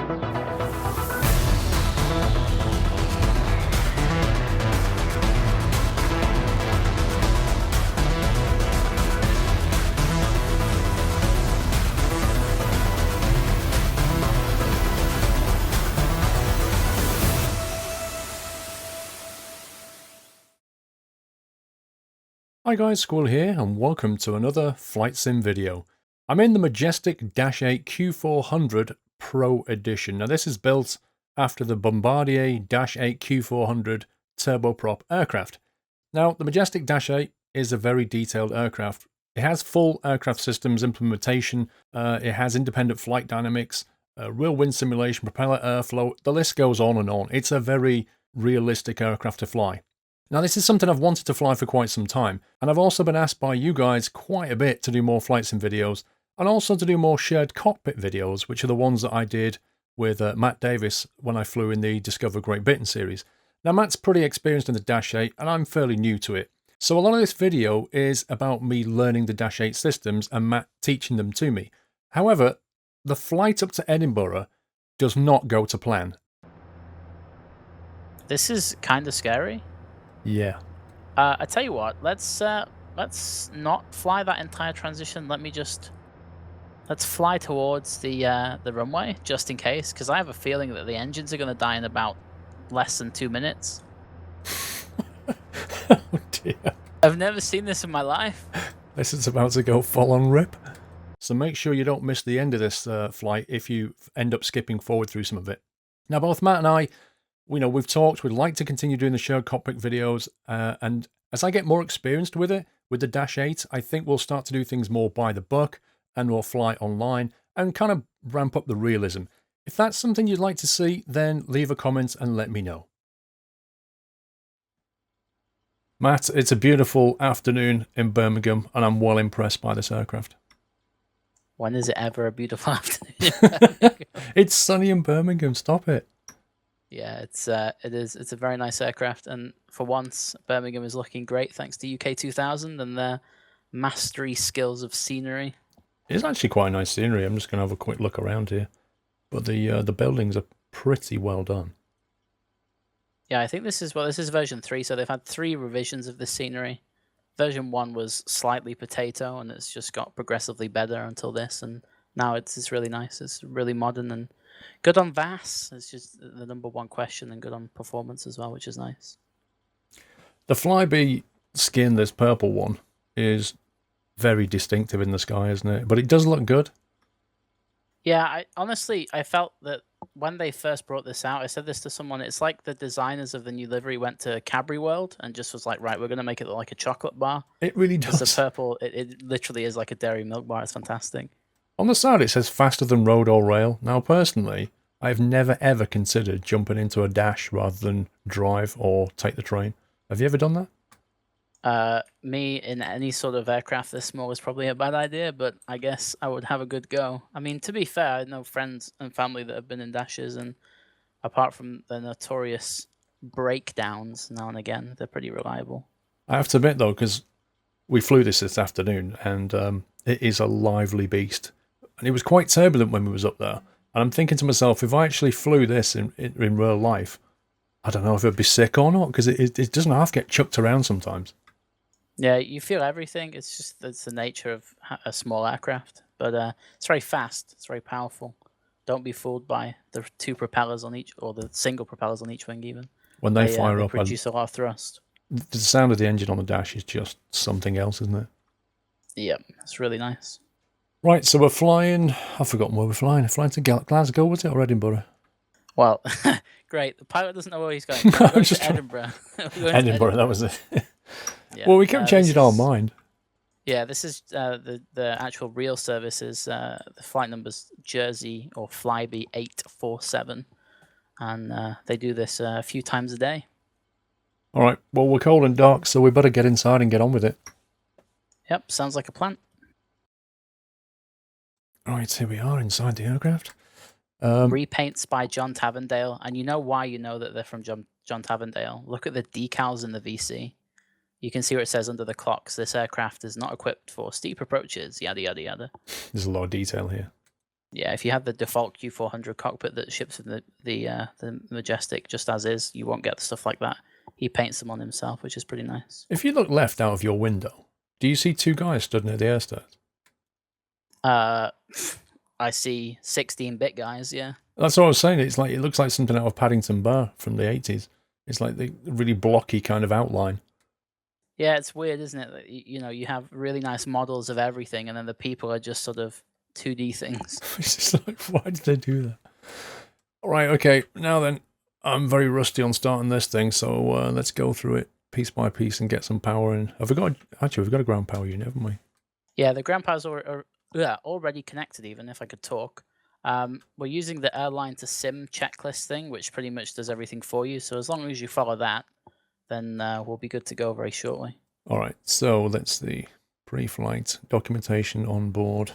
Hi guys, Squirrel here and welcome to another flight sim video. I'm in the majestic Dash 8 Q400 Pro Edition. Now this is built after the Bombardier Dash 8 Q400 turboprop aircraft. Now the majestic Dash 8 is a very detailed aircraft. It has full aircraft systems implementation, it has independent flight dynamics, real wind simulation, propeller airflow, the list goes on and on. It's a very realistic aircraft to fly. Now this is something I've wanted to fly for quite some time, and I've also been asked by you guys quite a bit to do more flight sim videos, and also to do more shared cockpit videos, which are the ones that I did with Matt Davis when I flew in the Discover Great Britain series. Now Matt's pretty experienced in the Dash 8, and I'm fairly new to it. So a lot of this video is about me learning the Dash 8 systems and Matt teaching them to me. However, the flight up to Edinburgh does not go to plan. This is kind of scary. Yeah. I tell you what, let's not fly that entire transition. Let's fly towards the runway just in case, because I have a feeling that the engines are going to die in about less than 2 minutes. Oh dear. I've never seen this in my life. This is about to go full on rip. So make sure you don't miss the end of this flight if you end up skipping forward through some of it. Now both Matt and I, we've talked, we'd like to continue doing the shared cockpit videos, and as I get more experienced with it, with the Dash 8, I think we'll start to do things more by the book, and we'll fly online, and kind of ramp up the realism. If that's something you'd like to see, then leave a comment and let me know. Matt, it's a beautiful afternoon in Birmingham, and I'm well impressed by this aircraft. When is it ever a beautiful afternoon in Birmingham? It's sunny in Birmingham, stop it. Yeah, it's a very nice aircraft, and for once Birmingham is looking great thanks to UK 2000 and their mastery skills of scenery. It's actually quite nice scenery. I'm just going to have a quick look around here, but the buildings are pretty well done. Yeah, I think this is version 3, so they've had 3 revisions of the scenery. Version 1 was slightly potato, and it's just got progressively better until this, and now it's really nice. It's really modern and good on VAS. It's just the #1 question, and good on performance as well, which is nice. The Flyby skin, this purple one, is very distinctive in the sky, isn't it? But it does look good. Yeah, I felt that when they first brought this out, I said this to someone, it's like the designers of the new livery went to Cadbury World and just was like, right, we're going to make it look like a chocolate bar. It really does. The purple, it literally is like a dairy milk bar. It's fantastic. On the side, it says faster than road or rail. Now, personally, I've never ever considered jumping into a dash rather than drive or take the train. Have you ever done that? Me in any sort of aircraft this small is probably a bad idea, but I guess I would have a good go. I mean, to be fair, I know friends and family that have been in dashes, and apart from the notorious breakdowns now and again, they're pretty reliable. I have to admit, though, because we flew this afternoon, and it is a lively beast. And it was quite turbulent when we was up there. And I'm thinking to myself, if I actually flew this in real life, I don't know if it'd be sick or not, because it doesn't half get chucked around sometimes. Yeah, you feel everything. It's the nature of a small aircraft. But it's very fast. It's very powerful. Don't be fooled by the 2 propellers on each, or the single propellers on each wing even. When they fire they up, produce a lot of thrust. The sound of the engine on the dash is just something else, isn't it? Yep, it's really nice. Right, so we're flying. I've forgotten where we're flying. We're flying to Glasgow, was it, or Edinburgh? Well, great. The pilot doesn't know where he's going. We're going to Edinburgh. Edinburgh, that was it. Yeah, well, we kept changing our mind. Yeah, this is the actual real service is the flight number's Jersey or Flyby 847, and they do this a few times a day. All right, well, we're cold and dark, so we better get inside and get on with it. Yep, sounds like a plan. All right, here we are inside the aircraft. Repaints by John Tavendale, and you know why you know that they're from John Tavendale. Look at the decals in the VC. You can see where it says under the clocks, this aircraft is not equipped for steep approaches, yada, yada, yada. There's a lot of detail here. Yeah, if you have the default Q400 cockpit that ships in the Majestic just as is, you won't get stuff like that. He paints them on himself, which is pretty nice. If you look left out of your window, do you see two guys stood near the air stairs? I see 16-bit guys, yeah. That's what I was saying. It's like, it looks like something out of Paddington Bear from the 80s. It's like the really blocky kind of outline. Yeah, it's weird, isn't it? That you have really nice models of everything, and then the people are just sort of 2D things. It's just like, why did they do that? All right, okay. Now then, I'm very rusty on starting this thing, so let's go through it piece by piece and get some power in. We've got a ground power unit, haven't we? Yeah, the ground powers are already connected, even if I could talk. We're using the airline to sim checklist thing, which pretty much does everything for you. So as long as you follow that, then we'll be good to go very shortly. All right, so let's see. Pre-flight documentation on board.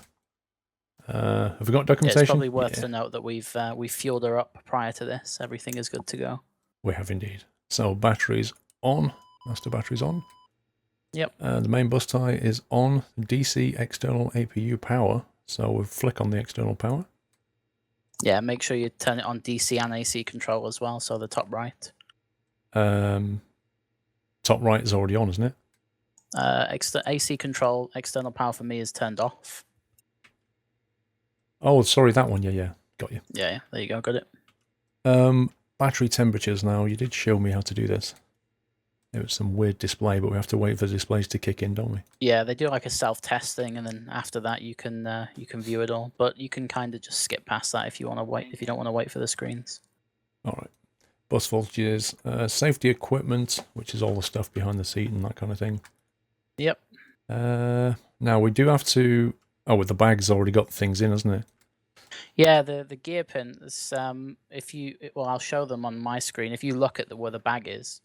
Have we got documentation? Yeah, it's probably worth to note that we've fueled her up prior to this. Everything is good to go. We have indeed. So batteries on. Master batteries on. Yep. The main bus tie is on. DC external APU power. So we'll flick on the external power. Yeah, make sure you turn it on DC and AC control as well. So the top right. Top right is already on, isn't it? AC control, external power for me is turned off. Oh, sorry, that one. Yeah, got you. Yeah, there you go, got it. Battery temperatures now. You did show me how to do this. It was some weird display, but we have to wait for the displays to kick in, don't we? Yeah, they do like a self-test thing, and then after that you can view it all. But you can kind of just skip past that if you want to wait. If you don't want to wait for the screens. All right. Bus voltages, safety equipment, which is all the stuff behind the seat and that kind of thing. Yep. Now we do have to. Oh, with the bag's already got things in, hasn't it? Yeah, the gear pins. I'll show them on my screen. If you look at where the bag is,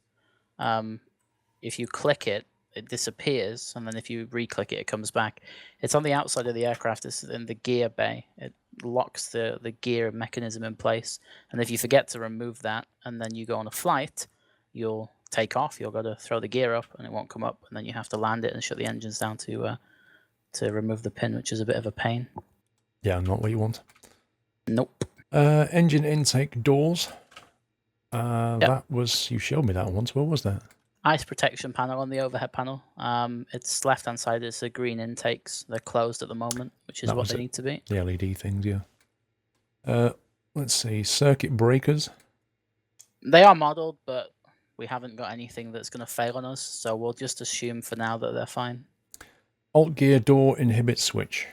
if you click it, it disappears, and then if you re-click it, it comes back. It's on the outside of the aircraft. It's in the gear bay. It locks the gear mechanism in place, and if you forget to remove that, and then you go on a flight, you'll take off. You'll got to throw the gear up, and it won't come up, and then you have to land it and shut the engines down to remove the pin, which is a bit of a pain. Yeah, not what you want. Nope. Engine intake doors. Yep. That was, you showed me that once. What was that? Ice protection panel on the overhead panel. It's left-hand side. It's the green intakes. They're closed at the moment, which is what they need to be. The LED things, yeah. Let's see. Circuit breakers. They are modeled, but we haven't got anything that's going to fail on us, so we'll just assume for now that they're fine. Alt gear door inhibit switch.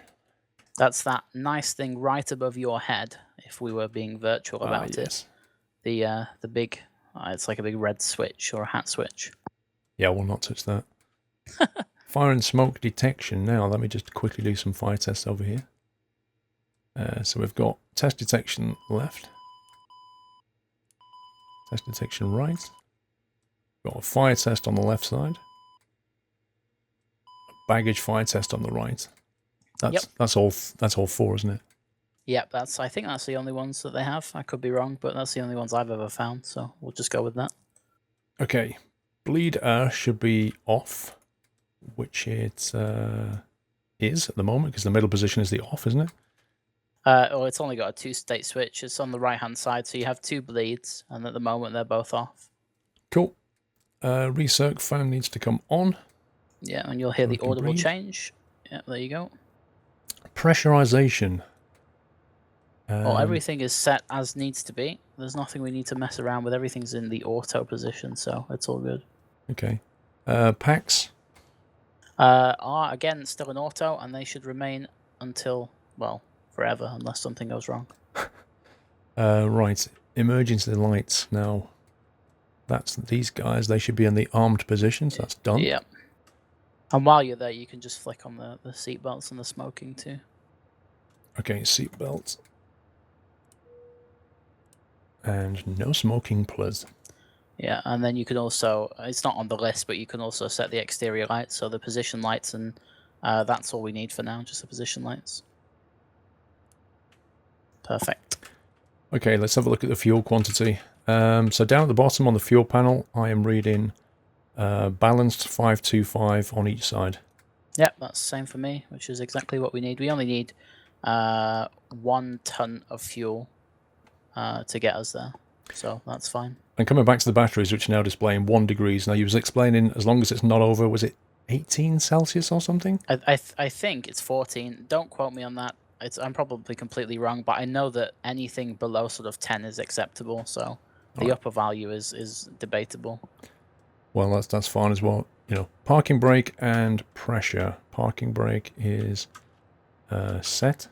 That's that nice thing right above your head, if we were being virtual about it. The big, it's like a big red switch or a hat switch. Yeah, we'll not touch that. Fire and smoke detection. Now, let me just quickly do some fire tests over here. So we've got test detection left. Test detection right. Got a fire test on the left side. A baggage fire test on the right. That's all four, isn't it? Yep, I think that's the only ones that they have. I could be wrong, but that's the only ones I've ever found, so we'll just go with that. Okay. Bleed air should be off, which it is at the moment, because the middle position is the off, isn't it? It's only got a two-state switch. It's on the right-hand side, so you have two bleeds, and at the moment they're both off. Cool. Recirc fan needs to come on. Yeah, and you'll hear the audible change. Yeah, there you go. Pressurization. Everything is set as needs to be. There's nothing we need to mess around with. Everything's in the auto position, so it's all good. Okay. Packs? Are, again, still in auto, and they should remain until, well, forever, unless something goes wrong. Right. Emergency lights. Now, that's these guys. They should be in the armed positions. That's done. Yeah. And while you're there, you can just flick on the seatbelts and the smoking, too. Okay, seatbelts. And no smoking, please. Yeah, and then you can also, it's not on the list, but you can also set the exterior lights, so the position lights, and that's all we need for now, just the position lights. Perfect. Okay, let's have a look at the fuel quantity. So down at the bottom on the fuel panel, I am reading balanced 525 on each side. Yep, that's the same for me, which is exactly what we need. We only need 1 ton of fuel to get us there. So that's fine. And coming back to the batteries, which are now displaying 1 degrees. Now, you was explaining, as long as it's not over, was it 18 Celsius or something? I think it's 14. Don't quote me on that. I'm probably completely wrong, but I know that anything below sort of 10 is acceptable. So the upper value is debatable. Well, that's fine as well. You know, parking brake and pressure. Parking brake is set.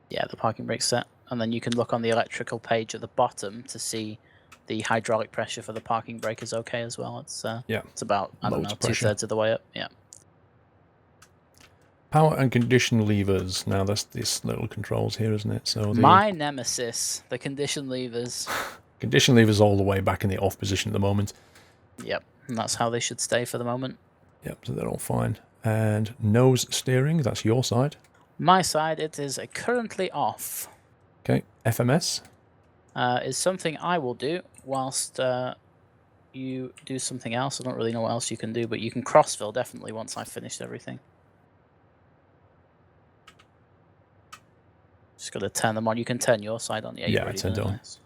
Yeah, the parking brake's set. And then you can look on the electrical page at the bottom to see the hydraulic pressure for the parking brake is okay as well. It's it's about, I don't know, 2/3 of the way up. Yeah. Power and condition levers. Now that's this little controls here, isn't it? So my nemesis, the condition levers. Condition levers all the way back in the off position at the moment. Yep, and that's how they should stay for the moment. Yep, so they're all fine. And nose steering, that's your side. My side, it is currently off. Okay, FMS. Is something I will do whilst you do something else. I don't really know what else you can do, but you can crossfill definitely once I've finished everything. Just got to turn them on. You can turn your side on. Yeah, I turned it on. Nice.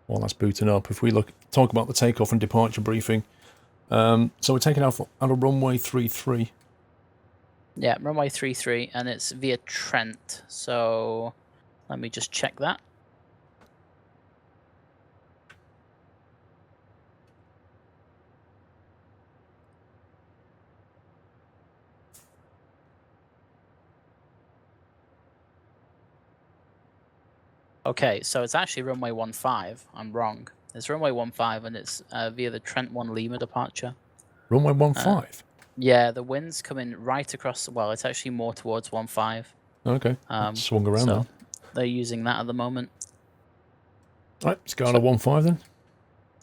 While that's booting up, if we talk about the takeoff and departure briefing. So we're taking off out of runway 33. Yeah, runway 33, and it's via Trent. So let me just check that. Okay, so it's actually runway 15. I'm wrong. It's runway 15, and it's via the Trent 1 Lima departure. Runway 15? Yeah, the wind's coming right across. Well, it's actually more towards 15. Okay, swung around so then. They're using that at the moment. Right, let's go on to 15 then.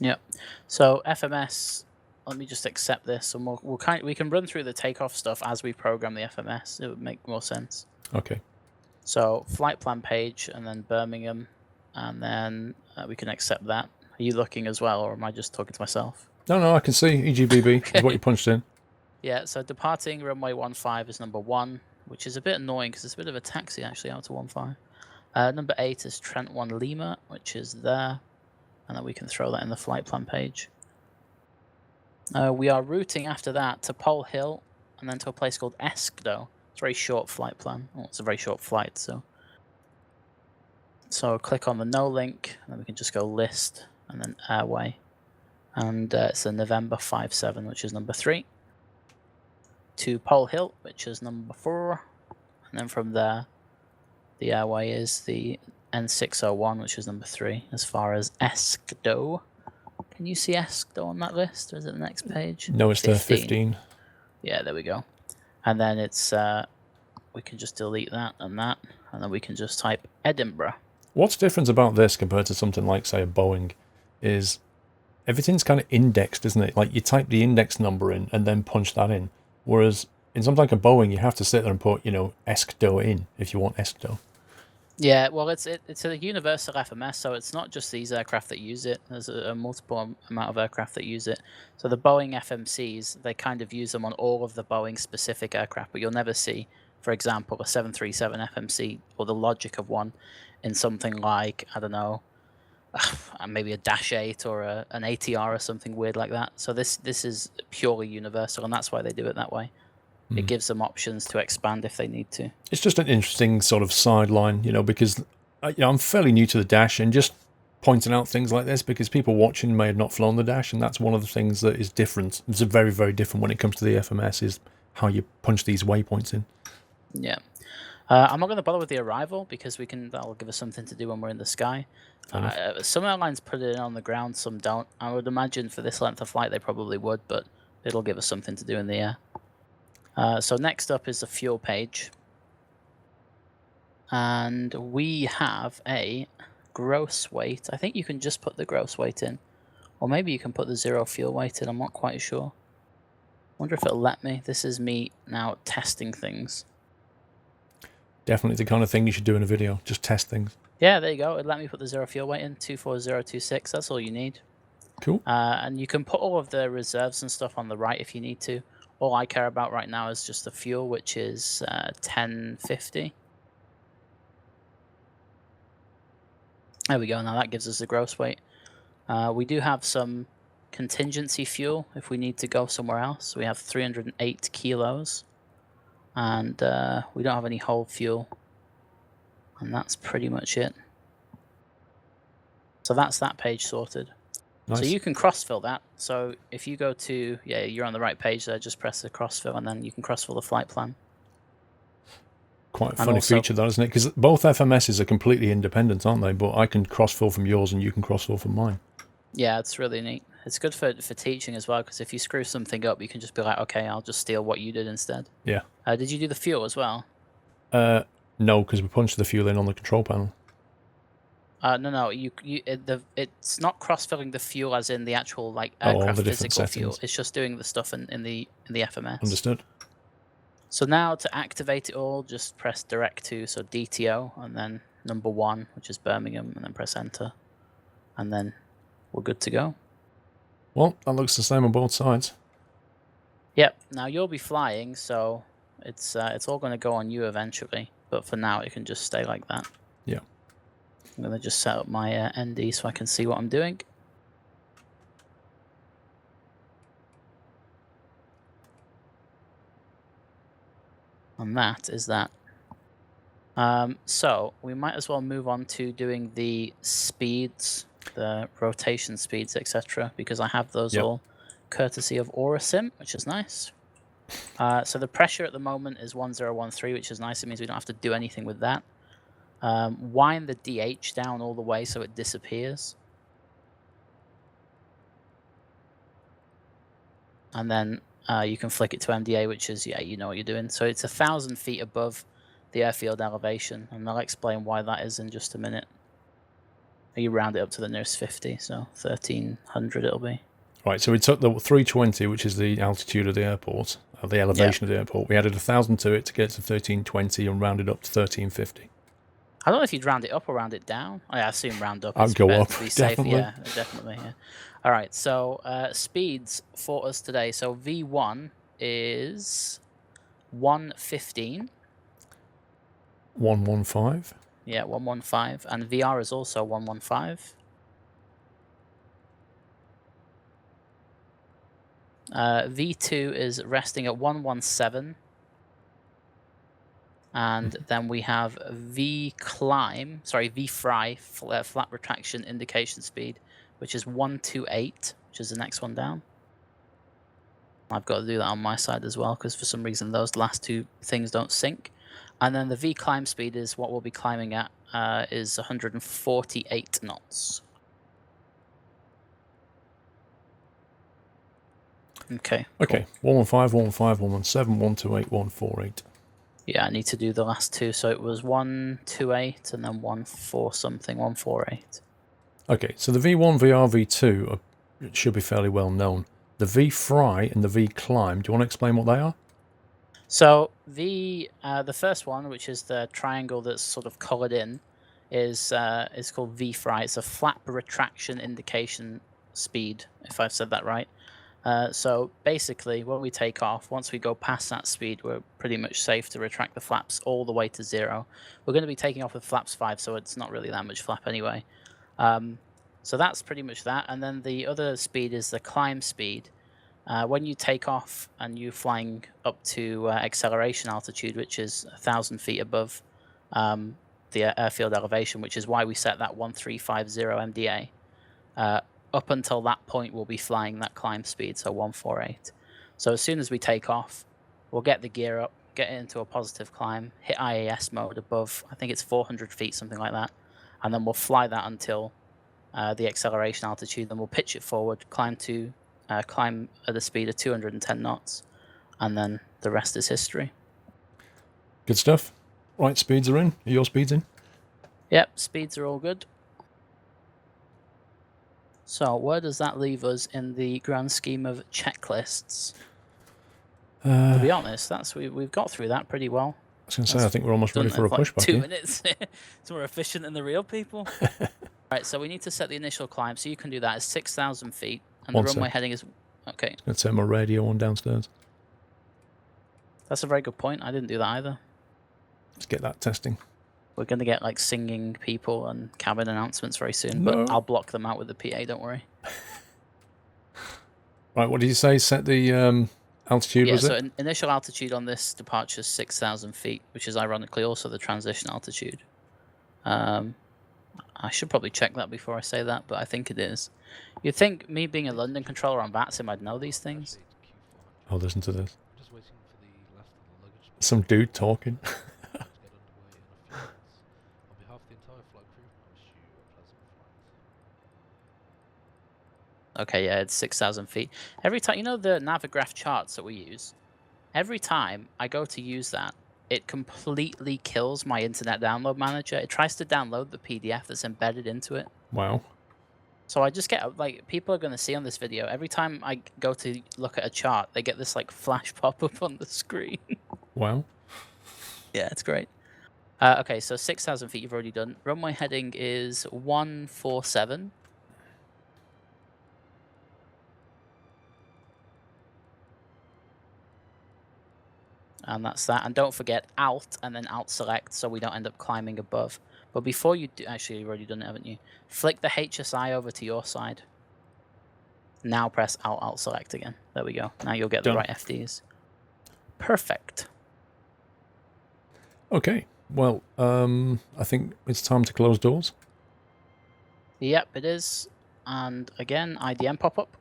Yep. So FMS, let me just accept this, and we can run through the takeoff stuff as we program the FMS. It would make more sense. Okay. So flight plan page, and then Birmingham, and then we can accept that. Are you looking as well, or am I just talking to myself? No, I can see EGBB is what you punched in. Yeah, so departing runway 15 is number 1, which is a bit annoying because it's a bit of a taxi actually out to 15. Number 8 is Trent 1 Lima, which is there, and then we can throw that in the flight plan page. We are routing after that to Pole Hill, and then to a place called Eskdo. It's a very short flight plan. Well, it's a very short flight, so click on the no link, and then we can just go list, and then airway. And it's a November 57, which is number 3. To Pole Hill, which is number 4. And then from there, the airway is the N601, which is number 3, as far as Eskdo. Can you see Eskdo on that list, or is it the next page? No, it's 15. Yeah, there we go. And then it's, we can just delete that, and then we can just type Edinburgh. What's different about this compared to something like, say, a Boeing, is everything's kind of indexed, isn't it? Like, you type the index number in and then punch that in. Whereas in something like a Boeing, you have to sit there and put, Eskdo in if you want Eskdo. Yeah, well, it's a universal FMS, so it's not just these aircraft that use it. There's a multiple amount of aircraft that use it. So the Boeing FMCs, they kind of use them on all of the Boeing-specific aircraft, but you'll never see, for example, a 737 FMC or the logic of one in something like, I don't know, maybe a Dash 8 or an ATR or something weird like that. So this is purely universal, and that's why they do it that way. It gives them options to expand if they need to. It's just an interesting sort of sideline, because I'm fairly new to the Dash, and just pointing out things like this because people watching may have not flown the Dash, and that's one of the things that is different. It's very, very different when it comes to the FMS, is how you punch these waypoints in. Yeah. I'm not going to bother with the arrival because that'll give us something to do when we're in the sky. Some airlines put it in on the ground, some don't. I would imagine for this length of flight they probably would, but it'll give us something to do in the air. So next up is the fuel page. And we have a gross weight. I think you can just put the gross weight in. Or maybe you can put the zero fuel weight in. I'm not quite sure. Wonder if it'll let me. This is me now testing things. Definitely the kind of thing you should do in a video. Just test things. Yeah, there you go. It let me put the zero fuel weight in. 24026. That's all you need. Cool. And you can put all of the reserves and stuff on the right if you need to. all I care about right now is just the fuel, which is 1050. There we go. Now that gives us the gross weight. We do have some contingency fuel if we need to go somewhere else. We have 308 kilos, and we don't have any whole fuel, and that's pretty much it. So that's that page sorted. Nice. So you can cross-fill that. So if you go to, yeah, you're on the right page there, just press the cross-fill, and then you can cross-fill the flight plan. Quite a funny feature, that, isn't it? Because both FMSs are completely independent, aren't they? But I can cross-fill from yours, and you can cross-fill from mine. Yeah, it's really neat. It's good for teaching as well, because if you screw something up, you can just be like, okay, I'll just steal what you did instead. Yeah. Did you do the fuel as well? No, because we punched the fuel in on the control panel. No. It's not cross-filling the fuel as in the actual like aircraft physical fuel. It's just doing the stuff in the FMS. Understood. So now to activate it all, just press direct to, so DTO, and then number 1, which is Birmingham, and then press enter, and then we're good to go. Well, that looks the same on both sides. Yep. Now you'll be flying, so it's all going to go on you eventually. But for now, it can just stay like that. Yeah. I'm going to just set up my ND so I can see what I'm doing. And that is that. So we might as well move on to doing the speeds, the rotation speeds, etc., because I have those all courtesy of AuraSim, which is nice. So the pressure at the moment is 1013, which is nice. It means we don't have to do anything with that. Wind the DH down all the way so it disappears. And then you can flick it to MDA, which is, yeah, you know what you're doing. So it's 1,000 feet above the airfield elevation, and I'll explain why that is in just a minute. You round it up to the nearest 50, so 1,300 it'll be. Right, so we took the 320, which is the altitude of the airport, the elevation of the airport. We added 1,000 to it to get to 1,320 and rounded up to 1,350. I don't know if you'd round it up or round it down. I assume round up. I'd go up, to be definitely. Safe. Yeah, definitely. Yeah. All right, so speeds for us today. So V1 is 115. 115. Yeah, 115. And VR is also 115. V2 is resting at 117. And then we have V fry, flat retraction indication speed, which is 128, which is the next one down. I've got to do that on my side as well, because for some reason those last two things don't sync. And then the V climb speed is what we'll be climbing at, is 148 knots. Okay. Okay, cool. 115, 115, 117, 128, 148. Yeah, I need to do the last two. So it was 128 and then 148. Okay, so the V1, VR, V2 should be fairly well known. The V fry and the V climb, do you want to explain what they are? So the first one, which is the triangle that's sort of coloured in, is called V fry. It's a flap retraction indication speed, if I've said that right. So basically, when we take off, once we go past that speed, we're pretty much safe to retract the flaps all the way to 0. We're going to be taking off with flaps 5, so it's not really that much flap anyway. So that's pretty much that. And then the other speed is the climb speed. When you take off and you're flying up to acceleration altitude, which is 1,000 feet above the airfield elevation, which is why we set that 1350 MDA. Up until that point, we'll be flying that climb speed, so 148. So as soon as we take off, we'll get the gear up, get it into a positive climb, hit IAS mode above, I think it's 400 feet, something like that. And then we'll fly that until the acceleration altitude, then we'll pitch it forward, climb at the speed of 210 knots, and then the rest is history. Good stuff. Right, speeds are in. Are your speeds in? Yep, speeds are all good. So where does that leave us in the grand scheme of checklists? To be honest, we've got through that pretty well. I was going to say, I think we're almost ready for a pushback. 2 minutes. It's more efficient than the real people. Right, so we need to set the initial climb. So you can do that. It's 6,000 feet. And the runway heading is... Okay. Let's turn my radio on downstairs. That's a very good point. I didn't do that either. Let's get that testing. We're going to get like singing people and cabin announcements very soon, No. but I'll block them out with the PA, don't worry. Right, what did you say? Set the altitude, was so it? Initial altitude on this departure is 6,000 feet, which is ironically also the transition altitude. I should probably check that before I say that, but I think it is. You'd think me being a London controller on VATSIM, I'd know these things. Oh, listen to this. Some dude talking. Okay, yeah, it's 6,000 feet. Every time, you know the Navigraph charts that we use? Every time I go to use that, it completely kills my internet download manager. It tries to download the PDF that's embedded into it. Wow. So I just get, like, people are going to see on this video, every time I go to look at a chart, they get this, like, flash pop-up on the screen. Wow. Yeah, it's great. Okay, so 6,000 feet you've already done. Runway heading is 147. And that's that. And don't forget Alt and then Alt Select so we don't end up climbing above. But before you do, actually you've already done it, haven't you? Flick the HSI over to your side. Now press Alt Select again. There we go. Now you'll get the right FDs. Perfect. Okay. Well, I think it's time to close doors. Yep, it is. And again, IDM pop-up.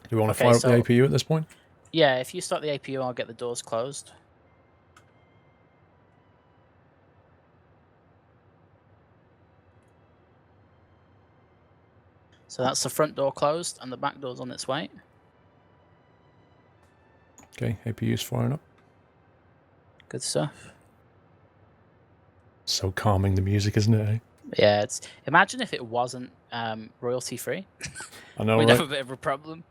Do we want to fire up the APU at this point? Yeah, if you start the APU, I'll get the doors closed. So that's the front door closed, and the back door's on its way. Okay, APU's firing up. Good stuff. So calming, the music, isn't it? Yeah, it's. Imagine if it wasn't royalty-free. I know, We'd right? have a bit of a problem.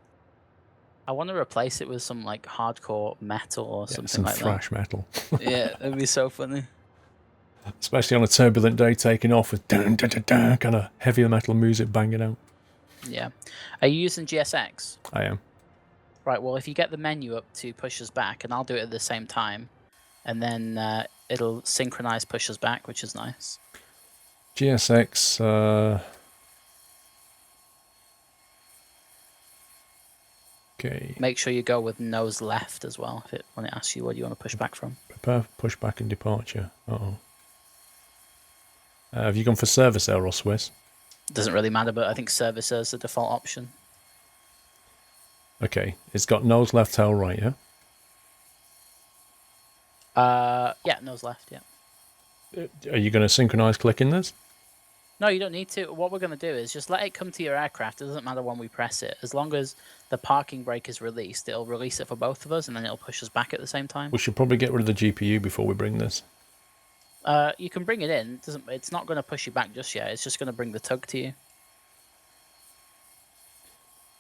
I want to replace it with some like hardcore metal or something like that. Some thrash metal. Yeah, it'd be so funny. Especially on a turbulent day, taking off with dun, dun, dun, dun, kind of heavier metal music banging out. Yeah. Are you using GSX? I am. Right, well, if you get the menu up to push us back, and I'll do it at the same time, and then it'll synchronize push us back, which is nice. GSX, okay. Make sure you go with nose left as well when it asks you where you want to push back from. Prepare for pushback and departure. Uh-oh. Have you gone for service air or Swiss? Doesn't really matter, but I think service air is the default option. Okay, it's got nose left, tail right, yeah? Yeah, nose left, yeah. Are you going to synchronize clicking this? No, you don't need to. What we're going to do is just let it come to your aircraft. It doesn't matter when we press it. As long as the parking brake is released, it'll release it for both of us, and then it'll push us back at the same time. We should probably get rid of the GPU before we bring this. You can bring it in. It's not going to push you back just yet. It's just going to bring the tug to you.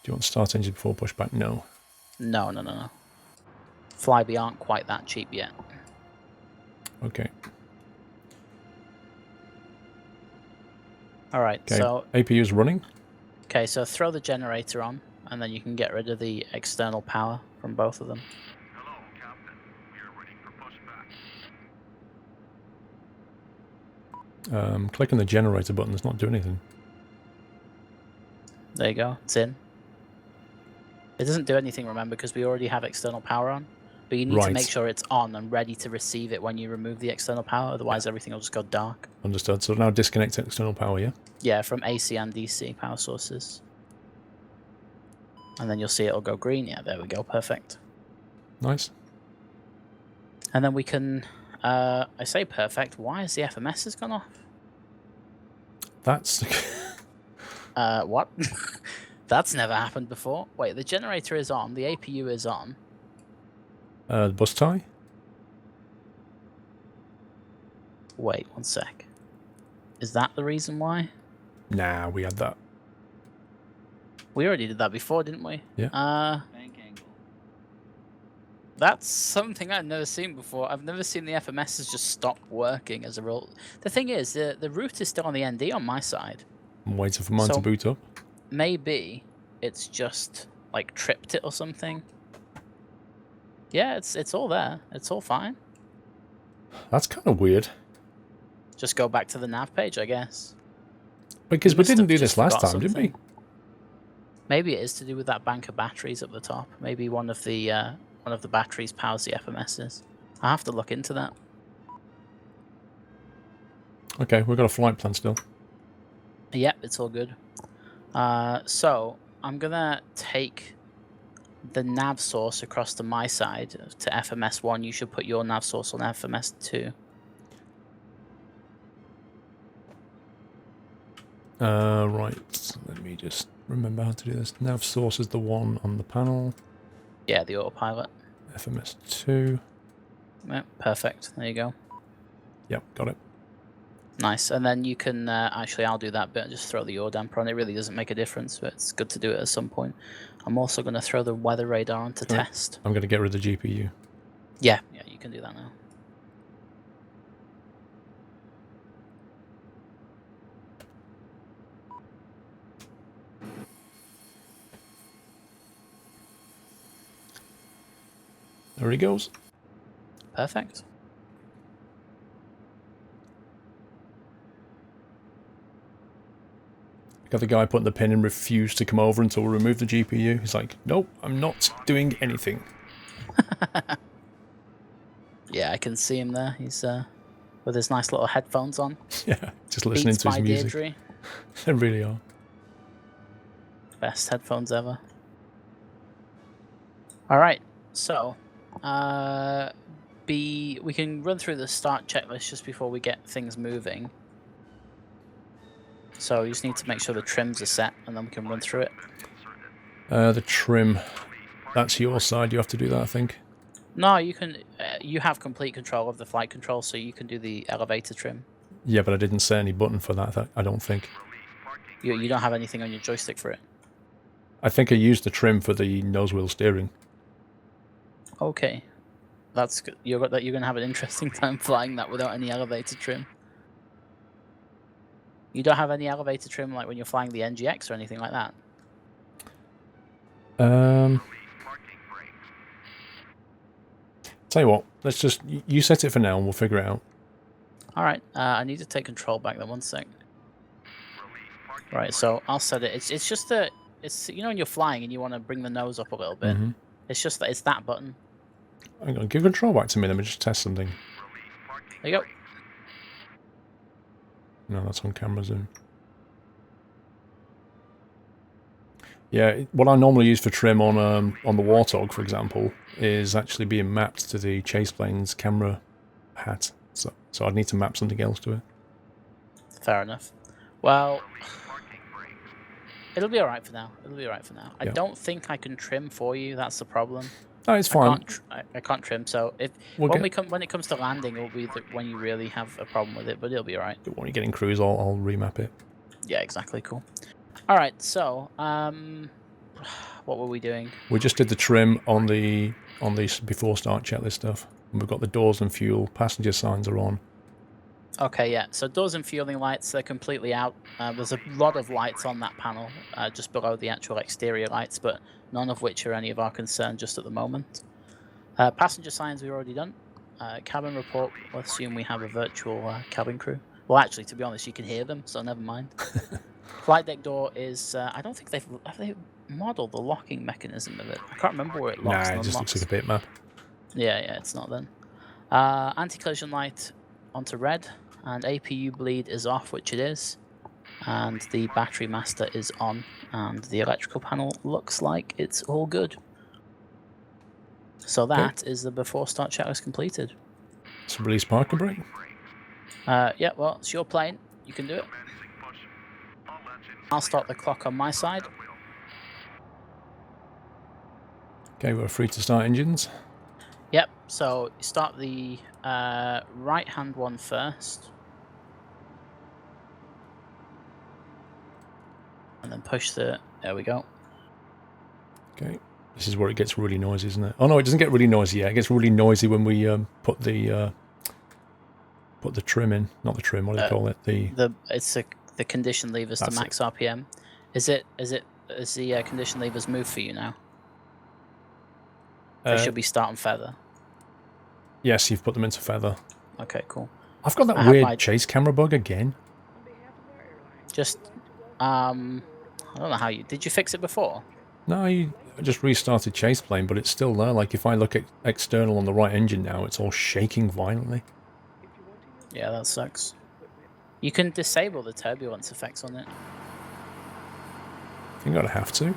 Do you want start engine before pushback? No. No. Flybe aren't quite that cheap yet. Okay. All right, okay. so APU is running. Okay, so throw the generator on, and then you can get rid of the external power from both of them. Hello, Captain. We are ready for pushback. Clicking the generator button does not do anything. There you go, it's in. It doesn't do anything, remember, because we already have external power on. But you need to make sure it's on and ready to receive it when you remove the external power, otherwise everything will just go dark. Understood. So now disconnect external power, yeah? Yeah, from AC and DC power sources. And then you'll see it'll go green. Yeah, there we go, perfect. Nice. And then we can, I say perfect, why has the FMS gone off? That's... What? That's never happened before. Wait, the generator is on, the APU is on. The bus tie? Wait, one sec. Is that the reason why? Nah, we had that. We already did that before, didn't we? Yeah. Bank angle. That's something I've never seen before. I've never seen the FMSs just stop working as a result. The thing is, the route is still on the ND on my side. I'm waiting for mine to boot up. Maybe it's just, like, tripped it or something. Yeah, it's all there. It's all fine. That's kind of weird. Just go back to the nav page, I guess. Because we must didn't have do just this last forgot time, did we? something. Maybe it is to do with that bank of batteries up the top. Maybe one of the batteries powers the FMSs. I have to look into that. Okay, we've got a flight plan still. Yep, it's all good. So I'm gonna take the nav source across to my side to FMS1. You should put your nav source on FMS2. Right. Let me just remember how to do this. Nav source is the one on the panel. Yeah, the autopilot. FMS2. Yep, perfect. There you go. Yep, got it. Nice. And then you can actually, I'll do that bit. Just throw the yaw damper on. It really doesn't make a difference, but it's good to do it at some point. I'm also going to throw the weather radar on to test. I'm going to get rid of the GPU. Yeah, you can do that now. There he goes. Perfect. Got the guy putting the pin in refused to come over until we remove the GPU. He's like, nope, I'm not doing anything. Yeah, I can see him there. He's with his nice little headphones on. Yeah, just listening Beats to his by music. Deirdre. They really are. Best headphones ever. All right, so we can run through the start checklist just before we get things moving. So you just need to make sure the trims are set, and then we can run through it. The trim. That's your side. You have to do that, I think. No, you can. You have complete control of the flight control, so you can do the elevator trim. Yeah, but I didn't set any button for that, I don't think. You don't have anything on your joystick for it. I think I used the trim for the nose wheel steering. Okay, that's good. You're gonna have an interesting time flying that without any elevator trim. You don't have any elevator trim like when you're flying the NGX or anything like that? Tell you what, let's just... You set it for now and we'll figure it out. Alright, I need to take control back then, one sec. Right, so I'll set it. It's just that... It's, you know, when you're flying and you want to bring the nose up a little bit. Mm-hmm. It's just that it's that button. Hang on, give control back to me, let me just test something. There you go. No, that's on camera zoom. Yeah, what I normally use for trim on the Warthog, for example, is actually being mapped to the chase plane's camera hat. So I'd need to map something else to it. Fair enough. Well, it'll be alright for now. It'll be alright for now. I don't think I can trim for you. That's the problem. No, it's fine. I can't trim. So when it comes to landing, it'll be when you really have a problem with it. But it'll be alright. When you get in cruise, I'll remap it. Yeah, exactly. Cool. All right. So what were we doing? We just did the trim on the before start checklist stuff. And we've got the doors and fuel. Passenger signs are on. Okay, yeah. So doors and fueling lights, they're completely out. There's a lot of lights on that panel, just below the actual exterior lights, but none of which are any of our concern just at the moment. Passenger signs we've already done. Cabin report, we'll assume we have a virtual cabin crew. Well, actually, to be honest, you can hear them, so never mind. Flight deck door is... I don't think have they modeled the locking mechanism of it. I can't remember where it locks. Nah, it just looks like a bitmap. Yeah, it's not then. Anti-collision light onto red, and APU bleed is off, which it is, and the battery master is on, and the electrical panel looks like it's all good. So that is the before start checklist completed. So release parking brake? Yeah, well, it's your plane. You can do it. I'll start the clock on my side. Okay, we're free to start engines. Yep, so start the right-hand one first. And then push the... There we go. Okay, this is where it gets really noisy, isn't it? Oh no, it doesn't get really noisy yet. It gets really noisy when we put the trim in. Not the trim, what do you call it? It's the condition levers to max RPM. Is the condition levers move for you now? They should be start and feather. Yes, you've put them into feather. Okay, cool. I've got that I have weird my- chase camera bug again. Just, I don't know how you... Did you fix it before? No, I just restarted chase plane, but it's still there. Like, if I look at external on the right engine now, it's all shaking violently. Yeah, that sucks. You can disable the turbulence effects on it. I think I'd have to.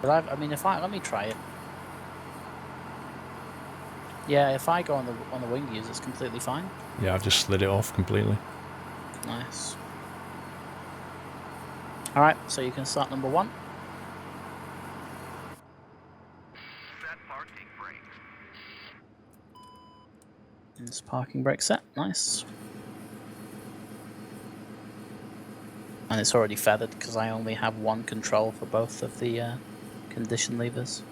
But I mean, if I... Let me try it. Yeah, if I go on the wing use, it's completely fine. Yeah, I've just slid it off completely. Nice. Alright, so you can start number 1. Set parking brakes. It's parking brake set. Nice. And it's already feathered because I only have one control for both of the condition levers.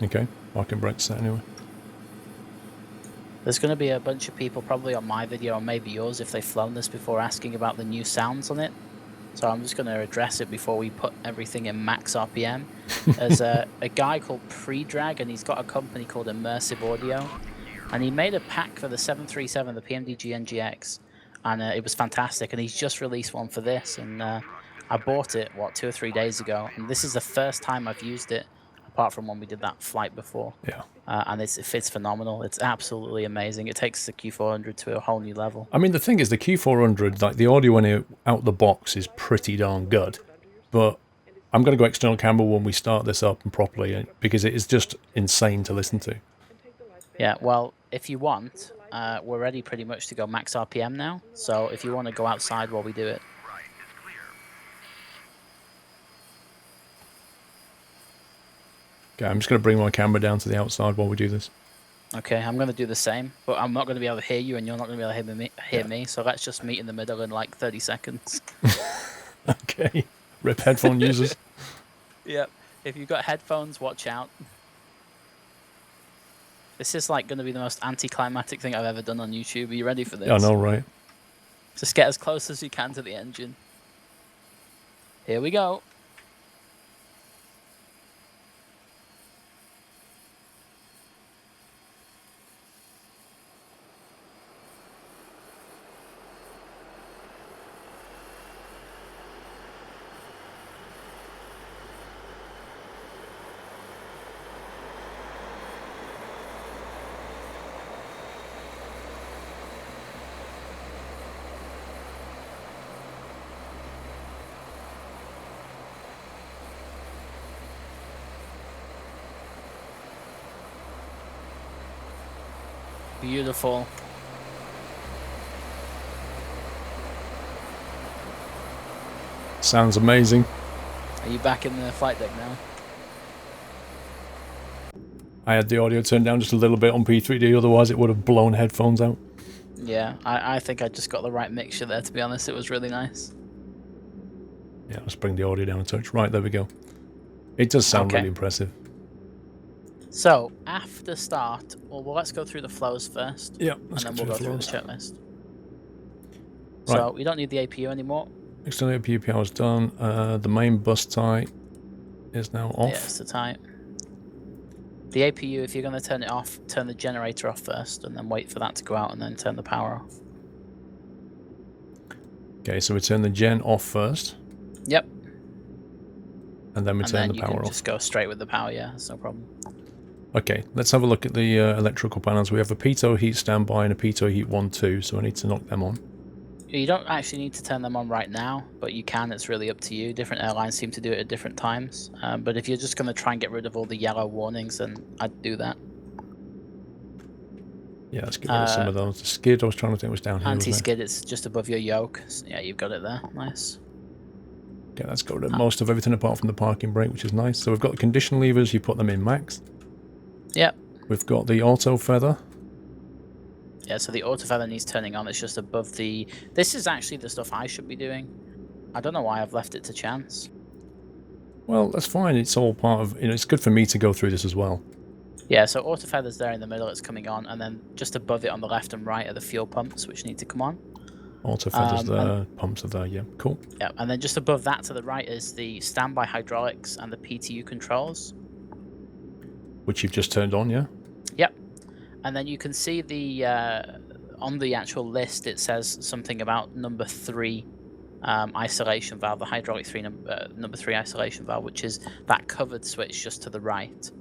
Okay, parking brake set anyway. There's going to be a bunch of people probably on my video or maybe yours if they've flown this before asking about the new sounds on it. So I'm just going to address it before we put everything in max RPM. There's a guy called Pre-Drag, and he's got a company called Immersive Audio. And he made a pack for the 737, the PMDG NGX, and it was fantastic. And he's just released one for this, and I bought it, 2 or 3 days ago. And this is the first time I've used it, apart from when we did that flight before. Yeah. And it fits phenomenal. It's absolutely amazing. It takes the Q400 to a whole new level. I mean, the thing is, the Q400, like, the audio when it out the box is pretty darn good. But I'm going to go external camera when we start this up and properly, because it is just insane to listen to. Yeah, well, if you want, we're ready pretty much to go max RPM now. So if you want to go outside while we do it. Right is clear. Okay, I'm just going to bring my camera down to the outside while we do this. Okay, I'm going to do the same, but I'm not going to be able to hear you, and you're not going to be able to hear me. So let's just meet in the middle in like 30 seconds. Okay. Rip headphone users. Yep. If you've got headphones, watch out. This is like going to be the most anticlimactic thing I've ever done on YouTube. Are you ready for this? I know, right? Just get as close as you can to the engine. Here we go. Beautiful. Sounds amazing. Are you back in the flight deck now? I had the audio turned down just a little bit on P3D, otherwise it would have blown headphones out. Yeah, I think I just got the right mixture there, to be honest. It was really nice. Yeah, let's bring the audio down a touch. Right, there we go. It does sound Okay. really impressive. So, after start, well, let's go through the flows first. Yeah, And let's then go we'll through go the through the flows. checklist. Right. So, we don't need the APU anymore. External APU power is done. The main bus tie is now off. Yeah, it's the type. The APU, if you're going to turn it off, turn the generator off first, and then wait for that to go out, and then turn the power off. Okay, so we turn the gen off first, Yep. and then we And turn then the you power can off. just go straight with the power, yeah, that's no problem. Okay, let's have a look at the electrical panels. We have a pitot heat standby and a pitot heat 1-2, so I need to knock them on. You don't actually need to turn them on right now, but you can. It's really up to you. Different airlines seem to do it at different times. But if you're just going to try and get rid of all the yellow warnings, then I'd do that. Yeah, let's get rid of some of those. The skid, I was trying to think was down here. wasn't it? Anti-skid, it's just above your yoke. Yeah, you've got it there. Nice. Okay, let's go rid of most of everything apart from the parking brake, which is nice. So we've got the condition levers, you put them in max. Yep. We've got the auto feather. Yeah, so the auto feather needs turning on. It's just above the... This is actually the stuff I should be doing. I don't know why I've left it to chance. Well, that's fine. It's all part of... You know, it's good for me to go through this as well. Yeah, so auto feather's there in the middle. It's coming on. And then just above it on the left and right are the fuel pumps, which need to come on. Auto feathers there, pumps are there, yeah. Cool. Yeah, and then just above that to the right is the standby hydraulics and the PTU controls. Which you've just turned on, yeah? Yep. And then you can see the on the actual list it says something about number 3 isolation valve, the hydraulic number 3 isolation valve, which is that covered switch just to the right.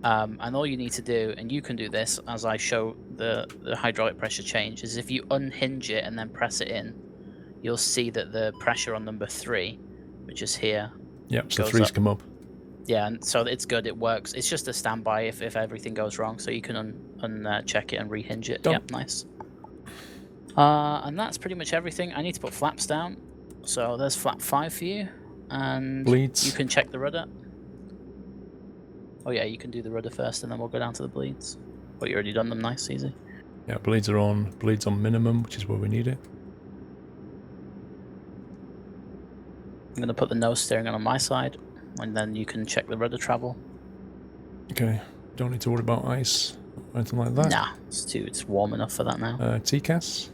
And all you need to do, and you can do this as I show the hydraulic pressure change, is if you unhinge it and then press it in, you'll see that the pressure on number 3, which is here. Yep, so 3's come up. Yeah, and so it's good, it works. It's just a standby if everything goes wrong, so you can uncheck it and rehinge it. Done. Yep, nice. And that's pretty much everything. I need to put flaps down. So there's flap 5 for you. And bleeds. You can check the rudder. Oh yeah, you can do the rudder first and then we'll go down to the bleeds. Oh, you already done them, nice, easy. Yeah, bleeds are on. Bleeds on minimum, which is where we need it. I'm going to put the nose steering on my side, and then you can check the rudder travel. Okay, don't need to worry about ice or anything like that. Nah, it's warm enough for that now. TCAS?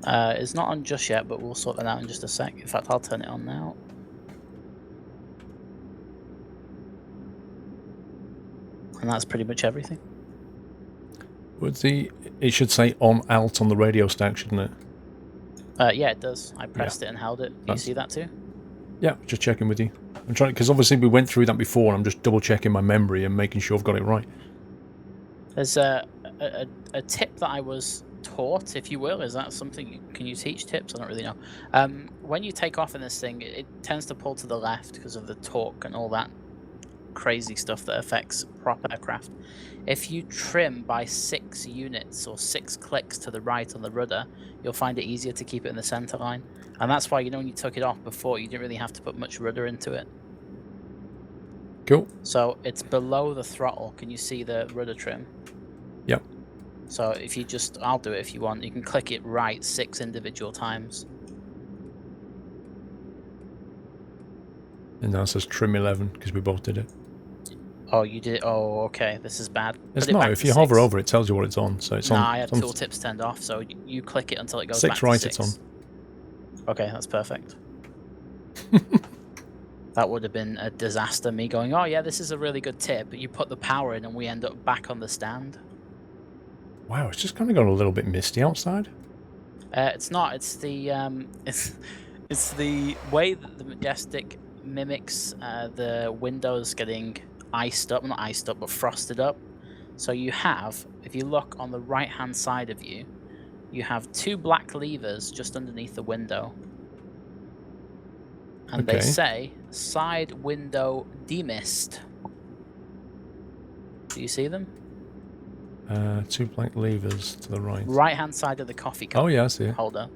It's not on just yet, but we'll sort that out in just a sec. In fact, I'll turn it on now. And that's pretty much everything. It should say on alt on the radio stack, shouldn't it? Yeah, it does. I pressed it and held it. Do you see that too? Yeah, just checking with you. I'm trying, because obviously we went through that before, and I'm just double checking my memory and making sure I've got it right. There's a tip that I was taught, if you will. Is that something? Can you teach tips? I don't really know. When you take off in this thing, it tends to pull to the left because of the torque and all that crazy stuff that affects prop aircraft. If you trim by 6 units or 6 clicks to the right on the rudder, you'll find it easier to keep it in the center line. And that's why, when you took it off before, you didn't really have to put much rudder into it. Cool. So it's below the throttle. Can you see the rudder trim? Yep. So if you just, I'll do it if you want. You can click it right 6 individual times. And now it says trim 11 because we both did it. Oh, you did. Oh, okay. This is bad. It's not. If you hover over it, it tells you what it's on. So it's on. Nah, I had tooltips turned off. So you click it until it goes 6 back to right. 6. It's on. Okay, that's perfect. That would have been a disaster. Me going, oh yeah, this is a really good tip. But you put the power in, and we end up back on the stand. Wow, it's just kind of got a little bit misty outside. It's not. It's the it's the way that the Majestic mimics the windows getting iced up, not iced up, but frosted up. So you have, if you look on the right hand side of you, you have 2 black levers just underneath the window. And they say side window demist. Do you see them? 2 black levers to the right. Right hand side of the coffee cup yeah, I see it. holder.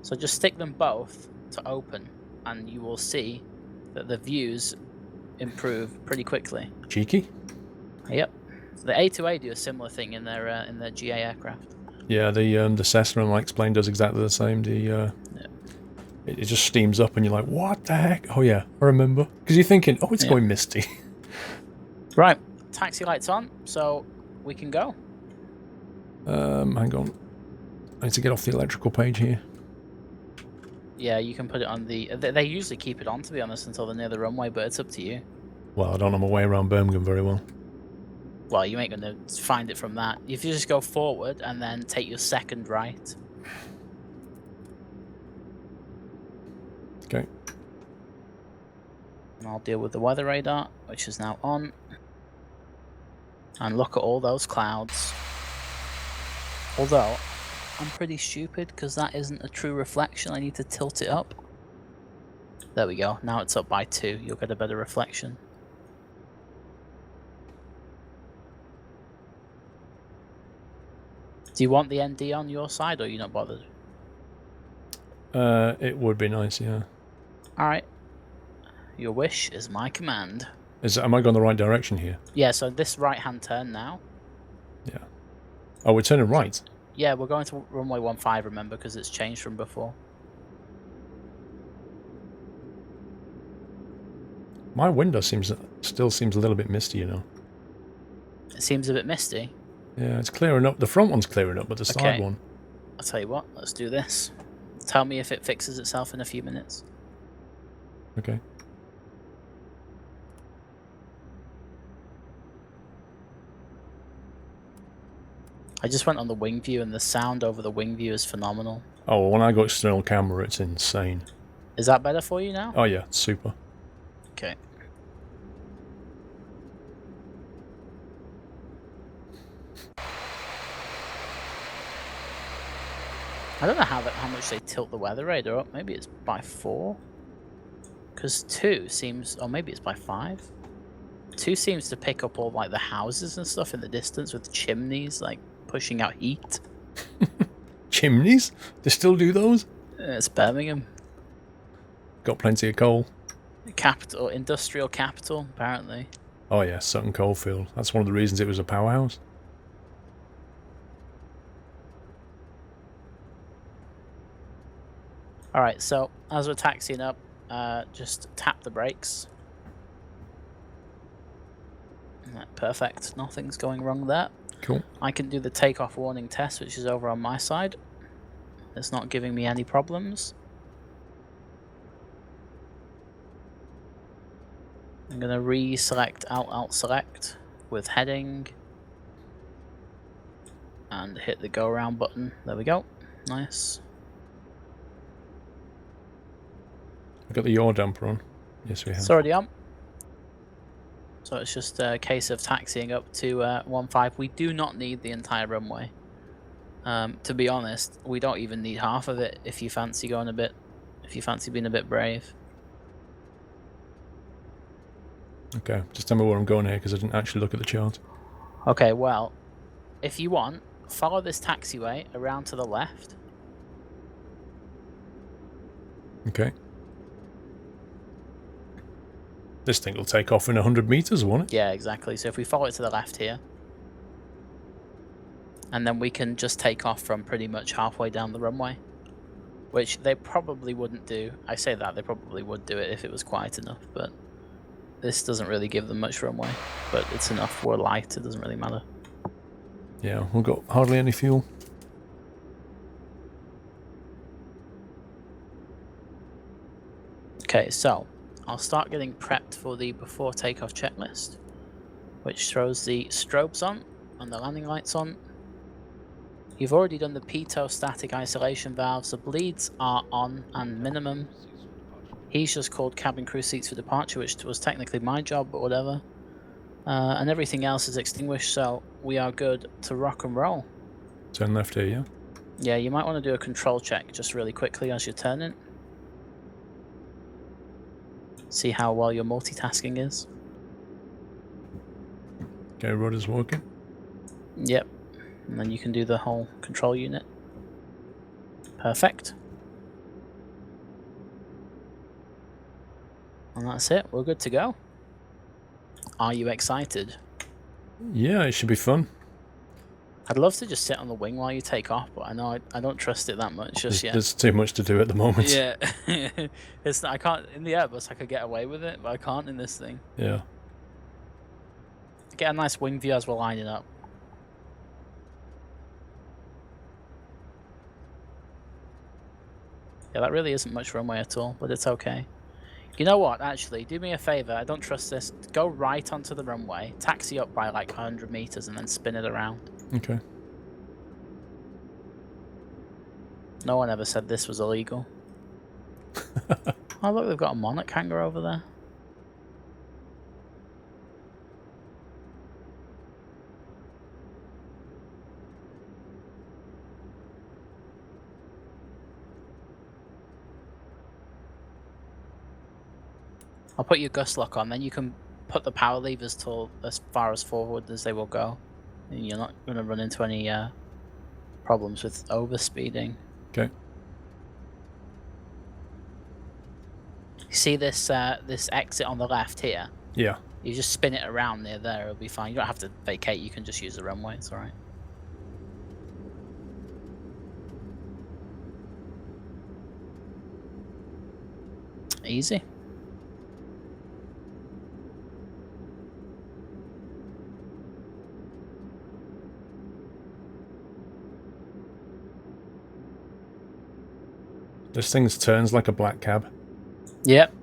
So just stick them both to open, and you will see that the views improve pretty quickly. Cheeky. Yep. So the A2A do a similar thing in their GA aircraft. Yeah, the Cessna, I explained, does exactly the same. It just steams up, and you're like, what the heck? Oh yeah, I remember. Because you're thinking, oh, it's going misty. Right. Taxi lights on, so we can go. Hang on. I need to get off the electrical page here. Yeah, you can put it on the... They usually keep it on, to be honest, until they're near the runway, but it's up to you. Well, I don't know my way around Birmingham very well. Well, you ain't going to find it from that. If you just go forward and then take your second right. Okay. And I'll deal with the weather radar, which is now on. And look at all those clouds. Although, I'm pretty stupid because that isn't a true reflection. I need to tilt it up. There we go. Now it's up by 2. You'll get a better reflection. Do you want the ND on your side, or are you not bothered? It would be nice, yeah. Alright. Your wish is my command. Am I going the right direction here? Yeah, so this right-hand turn now. Yeah. Oh, we're turning right? Yeah, we're going to runway 15, remember, because it's changed from before. My window still seems a little bit misty, you know. It seems a bit misty. Yeah, it's clearing up. The front one's clearing up, but the side one... I'll tell you what, let's do this. Tell me if it fixes itself in a few minutes. Okay. I just went on the wing view, and the sound over the wing view is phenomenal. Oh, when I got external camera, it's insane. Is that better for you now? Oh yeah, super. Okay. I don't know how much they tilt the weather radar up. Maybe it's by 4. Because 2 seems, or maybe it's by 5. 2 seems to pick up all like the houses and stuff in the distance with chimneys like pushing out heat. Chimneys? They still do those? It's Birmingham. Got plenty of coal. Capital, industrial capital, apparently. Oh yeah, Sutton Coalfield. That's one of the reasons it was a powerhouse. Alright, so as we're taxiing up, just tap the brakes. Perfect, nothing's going wrong there. Cool. I can do the takeoff warning test, which is over on my side. It's not giving me any problems. I'm going to reselect Alt Select with heading and hit the go around button. There we go. Nice. We've got the yaw damper on. Yes, we have. It's already on. So it's just a case of taxiing up to 1.5. We do not need the entire runway. To be honest, we don't even need half of it if you fancy going a bit, if you fancy being a bit brave. Okay, just tell me where I'm going here because I didn't actually look at the chart. Okay, well, if you want, follow this taxiway around to the left. Okay. This thing will take off in 100 meters, won't it? Yeah, exactly. So if we follow it to the left here, and then we can just take off from pretty much halfway down the runway, which they probably wouldn't do. I say that, they probably would do it if it was quiet enough, but this doesn't really give them much runway, but it's enough. We're light, it doesn't really matter. Yeah, we've got hardly any fuel. Okay, so I'll start getting prepped for the before takeoff checklist, which throws the strobes on and the landing lights on. You've already done the pitot static isolation valves. The bleeds are on and minimum. He's just called cabin crew seats for departure, which was technically my job, but whatever. And everything else is extinguished, so we are good to rock and roll. Turn left here, yeah? Yeah, you might want to do a control check just really quickly as you're turning. See how well your multitasking is. Okay, rudder's working. Yep. And then you can do the whole control unit. Perfect. And that's it. We're good to go. Are you excited? Yeah, it should be fun. I'd love to just sit on the wing while you take off, but I know I don't trust it that much just yet. There's too much to do at the moment. Yeah. It's not, I can't in the Airbus. I could get away with it, but I can't in this thing. Yeah. Get a nice wing view as we're lining up. Yeah, that really isn't much runway at all, but it's okay. You know what, actually, do me a favor, I don't trust this. Go right onto the runway, taxi up by like 100 meters and then spin it around. Okay. No one ever said this was illegal. Oh look, they've got a monarch hangar over there. I'll put your gust lock on, then you can put the power levers to as far as forward as they will go. And you're not going to run into any problems with overspeeding. Okay. You see this this exit on the left here? Yeah. You just spin it around near there, it'll be fine. You don't have to vacate, you can just use the runway, it's alright. Easy. This thing turns like a black cab. Yep.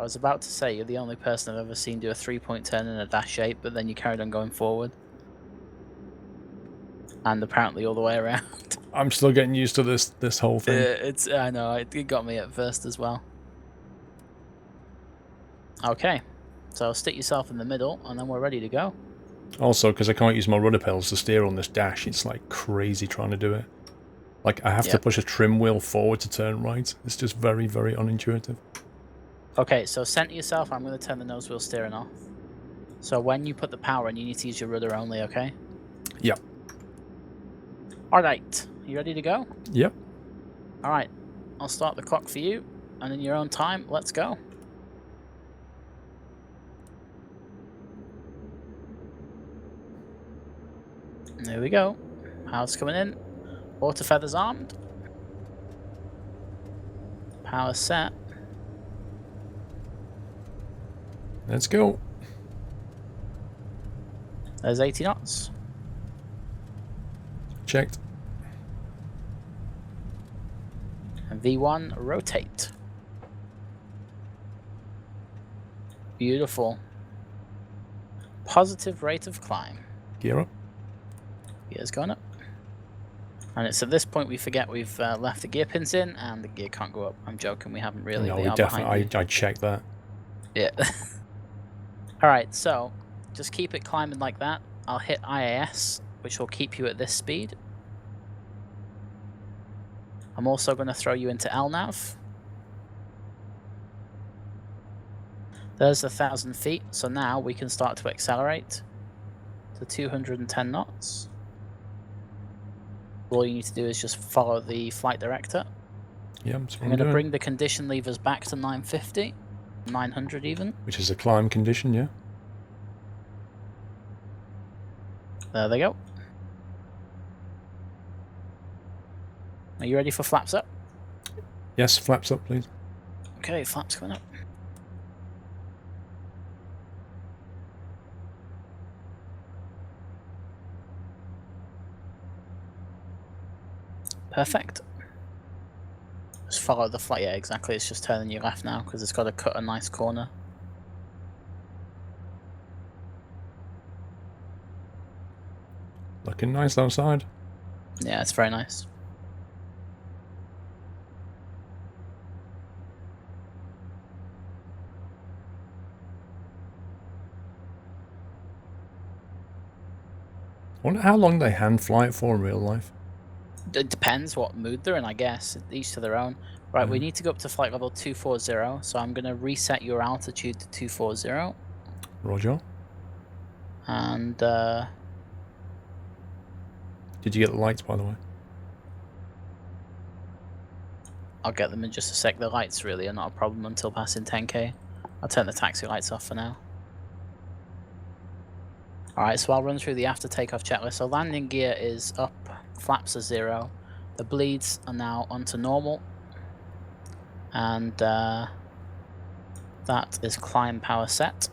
I was about to say, you're the only person I've ever seen do a 3-point turn in a dash 8, but then you carried on going forward. And apparently all the way around. I'm still getting used to this whole thing. I know, it got me at first as well. Okay, so stick yourself in the middle, and then we're ready to go. Also, because I can't use my rudder pedals to steer on this dash, it's like crazy trying to do it. Like, I have to push a trim wheel forward to turn right. It's just very, very unintuitive. Okay, so center yourself. I'm going to turn the nose wheel steering off. So when you put the power in, you need to use your rudder only, okay? Yep. Alright, you ready to go? Yep. Alright, I'll start the clock for you, and in your own time, let's go. There we go. Power's coming in. Auto feathers armed. Power set. Let's go. There's 80 knots. Checked. And V1 rotate. Beautiful. Positive rate of climb. Gear up. Gear's going up. And it's at this point we forget we've left the gear pins in and the gear can't go up. I'm joking, we haven't really. No, They we are definitely. behind you. I checked that. Yeah. Alright, so just keep it climbing like that. I'll hit IAS, which will keep you at this speed. I'm also going to throw you into LNAV. There's 1,000 feet, so now we can start to accelerate to 210 knots. All you need to do is just follow the flight director. Yeah, I'm going to bring the condition levers back to 950, 900 even. Which is a climb condition, yeah. There they go. Are you ready for flaps up? Yes, flaps up, please. Okay, flaps coming up. Perfect. Just follow the flight. Yeah, exactly. It's just turning you left now because it's got to cut a nice corner. Looking nice outside. Yeah, it's very nice. I wonder how long they hand fly it for in real life. It depends what mood they're in, I guess. Each to their own. Right, we need to go up to flight level 240, so I'm going to reset your altitude to 240. Roger. And, Did you get the lights, by the way? I'll get them in just a sec. The lights really are not a problem until passing 10k. I'll turn the taxi lights off for now. Alright, so I'll run through the after takeoff checklist. So landing gear is up, flaps are 0. The bleeds are now onto normal. And that is climb power set.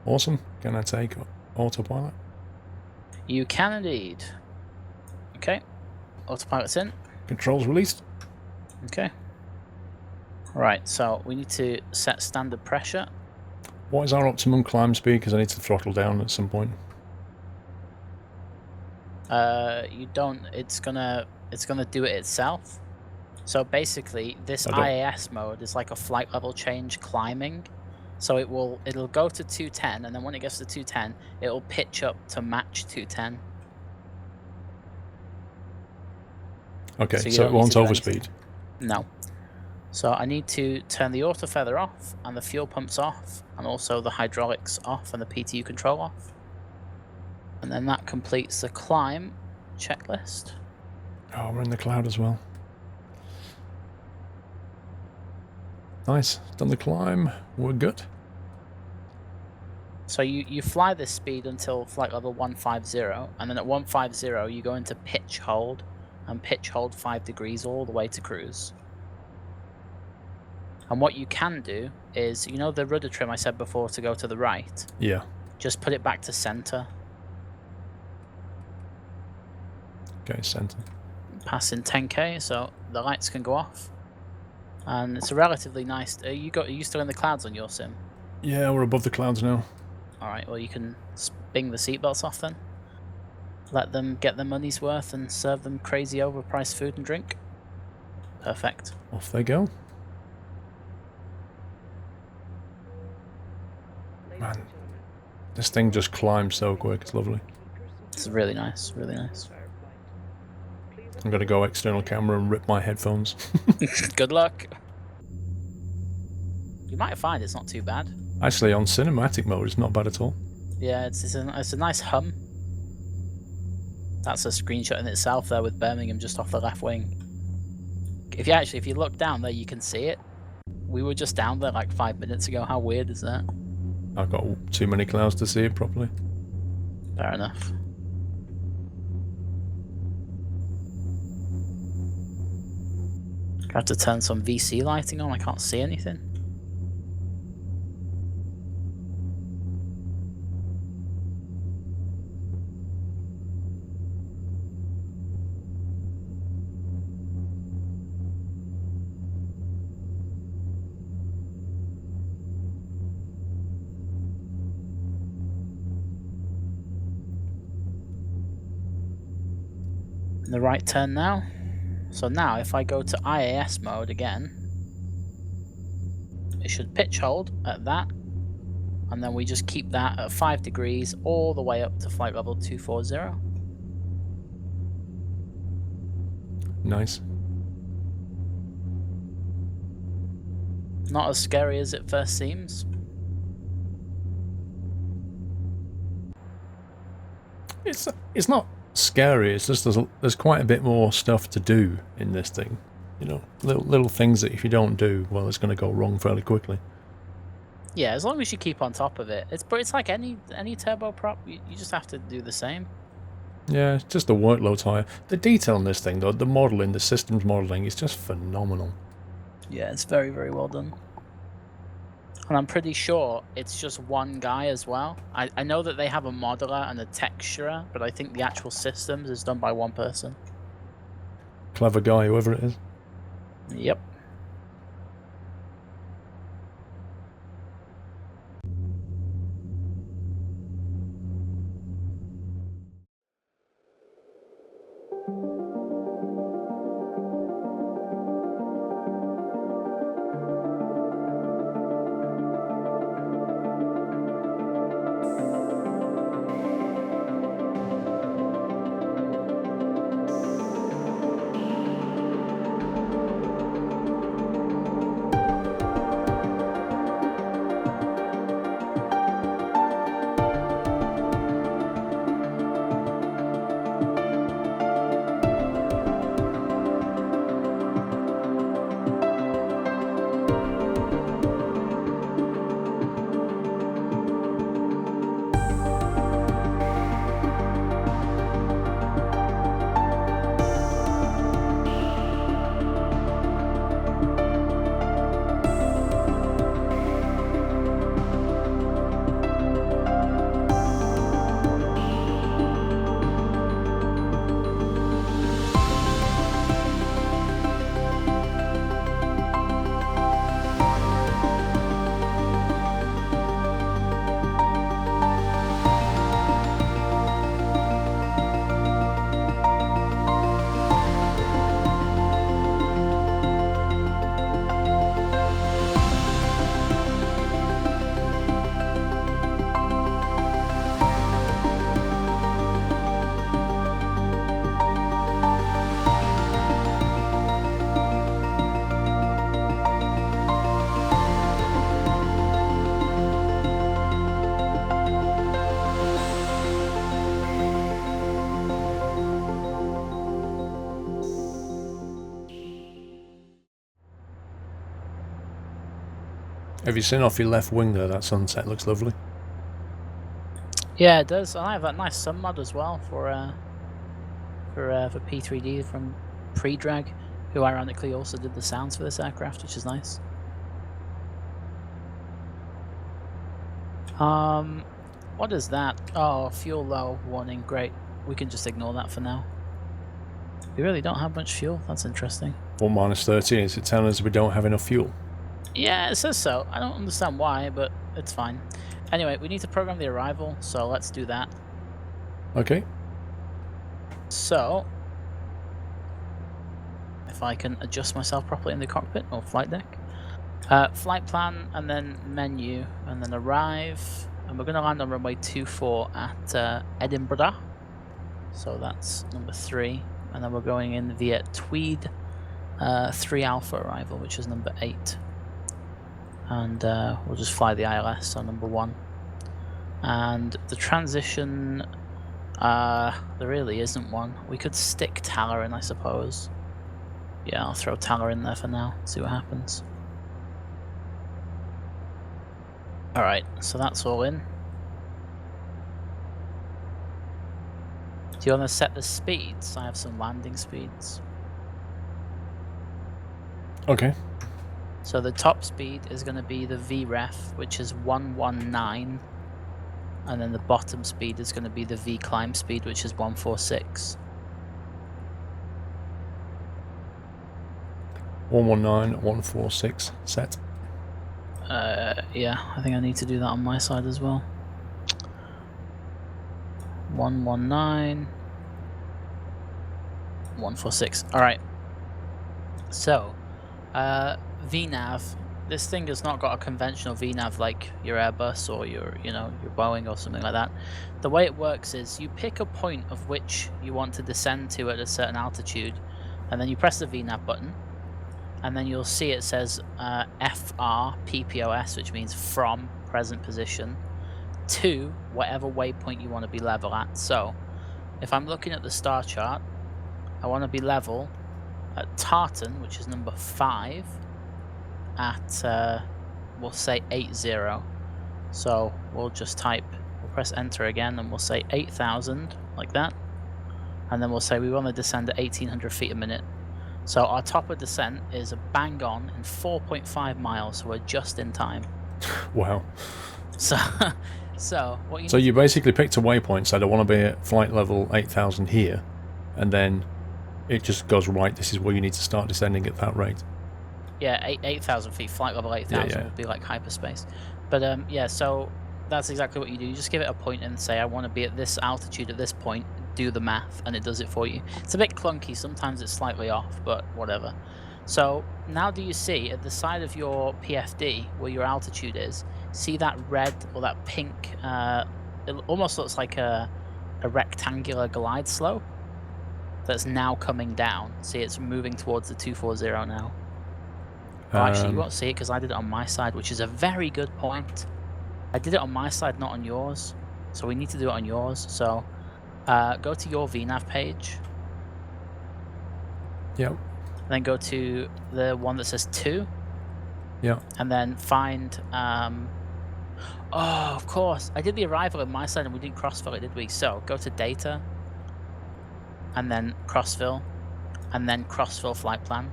Awesome. Can I take autopilot? You can indeed. Okay, autopilot's in. Controls released. Okay. Right, so we need to set standard pressure. What is our optimum climb speed? Because I need to throttle down at some point. You don't. It's gonna do it itself. So basically, this IAS mode is like a flight level change climbing. So it'll go to 210, and then when it gets to 210, it'll pitch up to match 210. Okay, so it won't overspeed. No. So I need to turn the auto feather off, and the fuel pumps off, and also the hydraulics off, and the PTU control off. And then that completes the climb checklist. Oh, we're in the cloud as well. Nice. Done the climb. We're good. So you fly this speed until flight level 150, and then at 150 you go into pitch hold, and pitch hold 5 degrees all the way to cruise. And what you can do is, you know the rudder trim I said before to go to the right? Yeah. Just put it back to center. Okay, center. Passing 10k, so the lights can go off. And it's a relatively nice. Are you still in the clouds on your sim? Yeah, we're above the clouds now. All right. Well, you can bing the seatbelts off then. Let them get their money's worth and serve them crazy overpriced food and drink. Perfect. Off they go. Man, this thing just climbs so quick. It's lovely. It's really nice. Really nice. I'm gonna go external camera and rip my headphones. Good luck. You might find it's not too bad. Actually, on cinematic mode, it's not bad at all. Yeah, it's a nice hum. That's a screenshot in itself there with Birmingham just off the left wing. If you look down there, you can see it. We were just down there like 5 minutes ago. How weird is that? I've got too many clouds to see it properly. Fair enough. I have to turn some VC lighting on. I can't see anything. In the right turn now. So now if I go to IAS mode again, it should pitch hold at that, and then we just keep that at 5 degrees all the way up to flight level 240. Nice. Not as scary as it first seems. It's not scary. It's just there's quite a bit more stuff to do in this thing. You know, little things that if you don't do, well, it's going to go wrong fairly quickly. Yeah, as long as you keep on top of it. But it's like any turboprop. You just have to do the same. Yeah, it's just the workload's higher. The detail in this thing, though, the modelling, the systems modelling, is just phenomenal. Yeah, it's very, very well done. And I'm pretty sure it's just one guy as well. I know that they have a modeler and a texturer, but I think the actual systems is done by one person. Clever guy, whoever it is. Yep. Have you seen off your left wing there? That sunset looks lovely. Yeah, it does. And I have that nice sun mod as well for P3D from Pre-Drag, who ironically also did the sounds for this aircraft, which is nice. What is that? Oh, fuel low warning. Great. We can just ignore that for now. We really don't have much fuel. That's interesting. Or minus 30, is it telling us we don't have enough fuel? Yeah, it says so. I don't understand why, but it's fine. Anyway, we need to program the arrival, so let's do that. Okay. So, if I can adjust myself properly in the cockpit or flight deck. Flight plan, and then menu, and then arrive. And we're going to land on runway 24 at Edinburgh. So that's number 3. And then we're going in via Tweed 3 Alpha arrival, which is number 8. And we'll just fly the ILS on number 1. And the transition, there really isn't one. We could stick Taller in, I suppose. Yeah, I'll throw Taller in there for now, see what happens. Alright, so that's all in. Do you want to set the speeds? I have some landing speeds. Okay. So the top speed is going to be the VREF, which is 119. And then the bottom speed is going to be the V climb speed, which is 146. 119, 146 set. Yeah, I think I need to do that on my side as well. 119, 146. All right. So, VNav. This thing has not got a conventional VNav like your Airbus or your Boeing or something like that. The way it works is you pick a point of which you want to descend to at a certain altitude, and then you press the VNav button, and then you'll see it says FR PPOS, which means from present position to whatever waypoint you want to be level at. So, if I'm looking at the star chart, I want to be level at Tartan, which is number 5, at we'll say 80. So we'll just we'll press enter again, and we'll say 8,000 like that, and then we'll say we want to descend at 1,800 feet a minute. So our top of descent is a bang on in 4.5 miles, so we're just in time. Wow. So what you So you basically picked a waypoint, said I want to be at flight level 8,000 here, and then it just goes, right, this is where you need to start descending at that rate. Yeah, 8,000 feet, flight level 8,000 yeah. would be like hyperspace. But yeah, so that's exactly what you do. You just give it a point and say, I want to be at this altitude at this point, do the math, and it does it for you. It's a bit clunky, sometimes it's slightly off, but whatever. So now do you see at the side of your PFD, where your altitude is, see that red or that pink, it almost looks like a rectangular glide slope that's now coming down. See, it's moving towards the 240 now. Oh, actually, you won't see it because I did it on my side, which is a very good point. I did it on my side, not on yours. So we need to do it on yours. So go to your VNav page. Yep. Then go to the one that says 2. Yeah. And then find... oh, of course. I did the arrival on my side and we didn't crossfill it, did we? So go to data. And then crossfill. And then crossfill flight plan.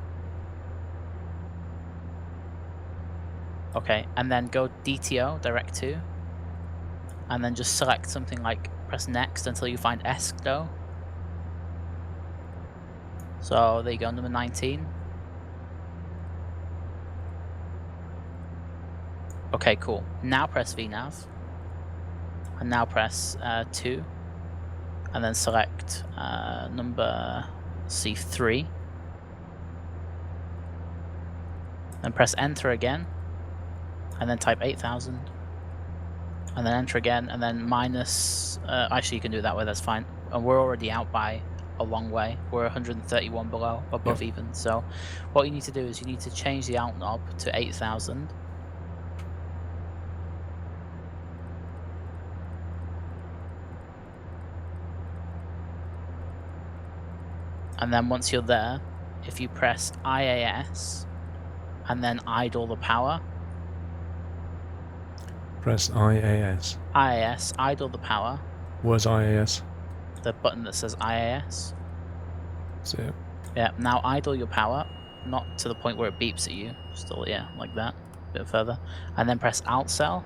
Okay, and then go DTO, direct to, and then just select something like press next until you find ESCDO. So there you go, number 19. Okay, cool. Now press VNav, and now press 2, and then select number C3, then press enter again. And then type 8,000, and then enter again, and then minus. Actually, you can do it that way. That's fine. And we're already out by a long way. We're 131 below, above even. So, what you need to do is you need to change the alt knob to 8,000. And then once you're there, if you press IAS, and then idle the power. Press IAS. IAS, idle the power. Where's IAS? The button that says IAS. See it. Yeah, now idle your power, not to the point where it beeps at you, still, yeah, like that, a bit further. And then press Alt Cell.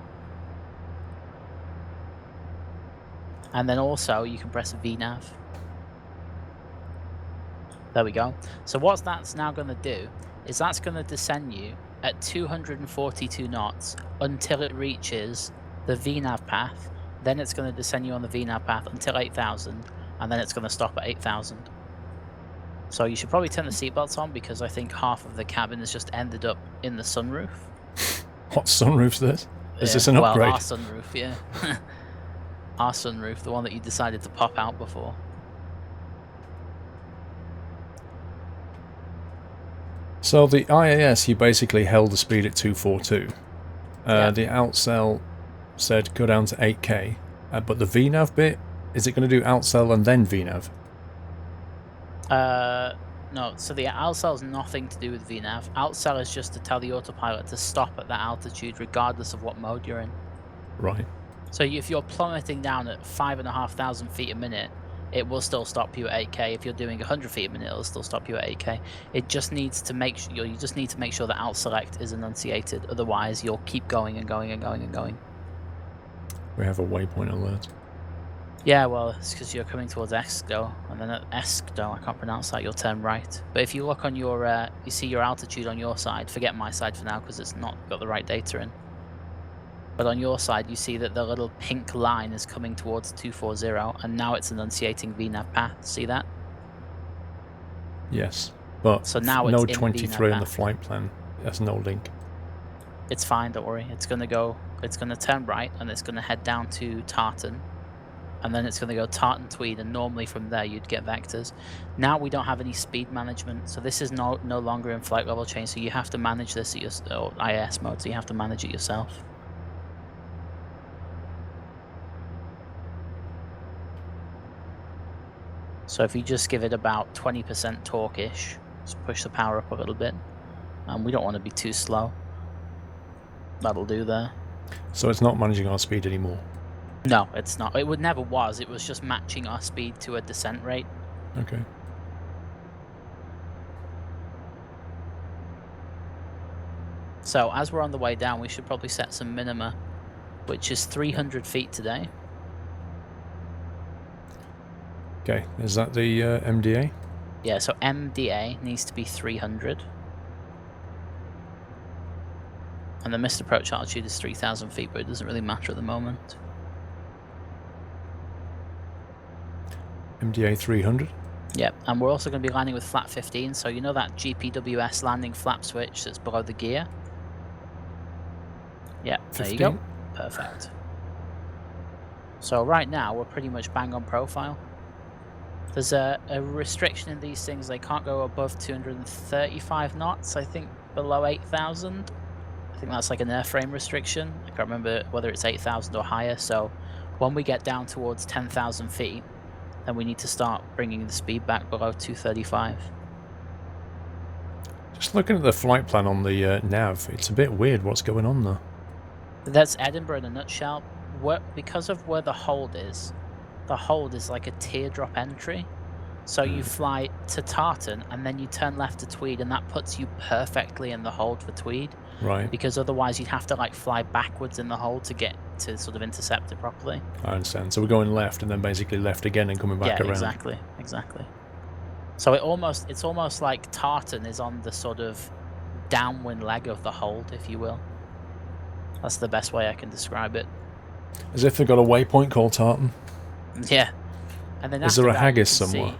And then also you can press VNav. There we go. So what that's now going to do is that's going to descend you at 242 knots until it reaches the VNAV path. Then it's going to descend you on the VNAV path until 8,000, and then it's going to stop at 8,000. So you should probably turn the seatbelts on, because I think half of the cabin has just ended up in the sunroof. What sunroof's this? Is this an upgrade? Well, our sunroof, yeah. Our sunroof, the one that you decided to pop out before. So the IAS, you basically held the speed at 242. Yeah. The outsell said go down to 8k, but the VNAV bit, is it going to do outsell and then VNAV? No, so the outsell has nothing to do with VNAV. Outsell is just to tell the autopilot to stop at that altitude regardless of what mode you're in. Right. So if you're plummeting down at 5,500 feet a minute, it will still stop you at 8k. If you're doing 100 feet a minute, it'll still stop you at 8k. It just needs to make sure, you just need to make sure that out select is enunciated. Otherwise, you'll keep going and going and going and going. We have a waypoint alert. Yeah, well, it's because you're coming towards Esco, and then at Esco, I can't pronounce that, you'll turn right. But if you look on your, you see your altitude on your side, forget my side for now because it's not got the right data in. But on your side, you see that the little pink line is coming towards 240, and now it's enunciating VNAV path. See that? Yes, but so now it's node in 23 VNAV in the path. flight plan, there's no link. It's fine, don't worry. It's gonna turn right, and it's gonna head down to Tartan. And then it's going to go Tartan Tweed, and normally from there you'd get vectors. Now we don't have any speed management, so this is no longer in flight level change, so you have to manage this at your IAS mode, so you have to manage it yourself. So if you just give it about 20% torque-ish, just push the power up a little bit, and we don't want to be too slow. That'll do there. So it's not managing our speed anymore? No, it's not. It never was. It was just matching our speed to a descent rate. Okay. So as we're on the way down, we should probably set some minima, which is 300 feet today. Okay, is that the MDA? Yeah, so MDA needs to be 300. And the missed approach altitude is 3,000 feet, but it doesn't really matter at the moment. MDA 300? Yep, and we're also going to be landing with flat 15, so you know that GPWS landing flap switch that's below the gear? Yep, there you go. Perfect. So right now, we're pretty much bang on profile. There's a restriction in these things. They can't go above 235 knots, I think below 8,000. I think that's like an airframe restriction. I can't remember whether it's 8,000 or higher, so when we get down towards 10,000 feet, then we need to start bringing the speed back below 235. Just looking at the flight plan on the nav, it's a bit weird what's going on there. That's Edinburgh in a nutshell. Because of where the hold is like a teardrop entry. So you fly to Tartan and then you turn left to Tweed, and that puts you perfectly in the hold for Tweed. Right. Because otherwise you'd have to like fly backwards in the hold to get to sort of intercept it properly. I understand. So we're going left and then basically left again and coming back around. Exactly. So it's almost like Tartan is on the sort of downwind leg of the hold, if you will. That's the best way I can describe it. As if they've got a waypoint called Tartan. Yeah. And then is there a haggis somewhere?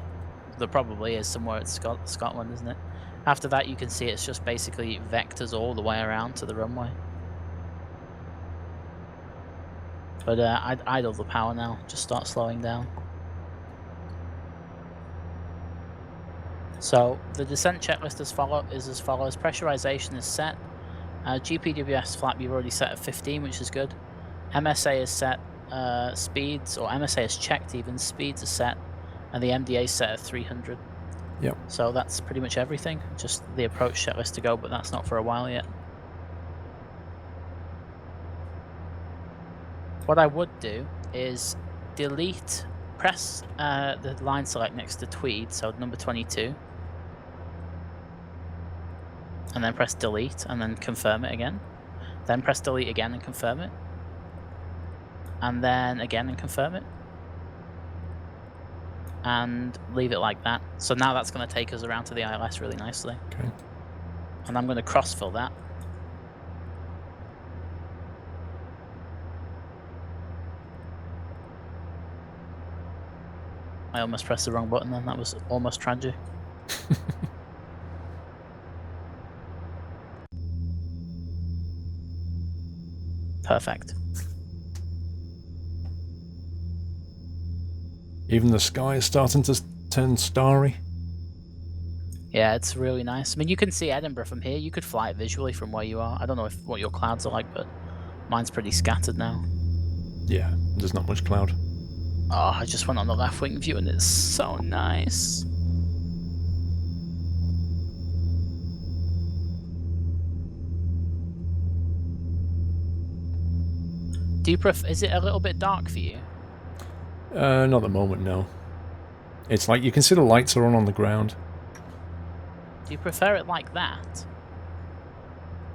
There probably is somewhere in Scotland, isn't it? After that, you can see it's just basically vectors all the way around to the runway. But I'd idle the power now. Just start slowing down. So the descent checklist is as follows. Pressurization is set. GPWS flap you've already set at 15, which is good. MSA is set. Speeds, or MSA is checked even. Speeds are set. And the MDA is set at 300. Yep. So that's pretty much everything. Just the approach checklist to go, but that's not for a while yet. What I would do is press the line select next to Tweed, so number 22. And then press delete, and then confirm it again. Then press delete again and confirm it. And then again and confirm it. and leave it like that. So now that's going to take us around to the ILS really nicely. Okay. And I'm going to cross-fill that. I almost pressed the wrong button then, that was almost tragic. Perfect. Even the sky is starting to turn starry. Yeah, it's really nice. I mean, you can see Edinburgh from here. You could fly it visually from where you are. I don't know what your clouds are like, but mine's pretty scattered now. Yeah, there's not much cloud. Oh, I just went on the left wing view and it's so nice. Do you is it a little bit dark for you? Not at the moment, no. It's like you can see the lights are on the ground. Do you prefer it like that?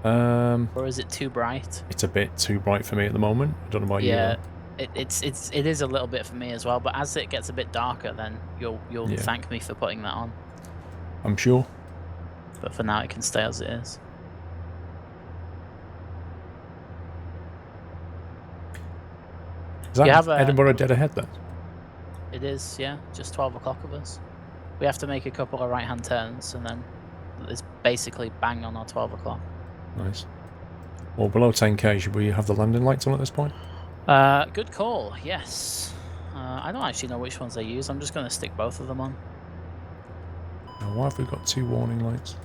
Or is it too bright? It's a bit too bright for me at the moment. I don't know about you. Yeah, it is a little bit for me as well. But as it gets a bit darker, then you'll thank me for putting that on. I'm sure. But for now, it can stay as it is. Is that Edinburgh dead ahead then? It is, yeah. Just 12 o'clock of us. We have to make a couple of right-hand turns, and then it's basically bang on our 12 o'clock. Nice. Well, below 10k, should we have the landing lights on at this point? Good call, yes. I don't actually know which ones they use. I'm just going to stick both of them on. Now, why have we got 2 warning lights?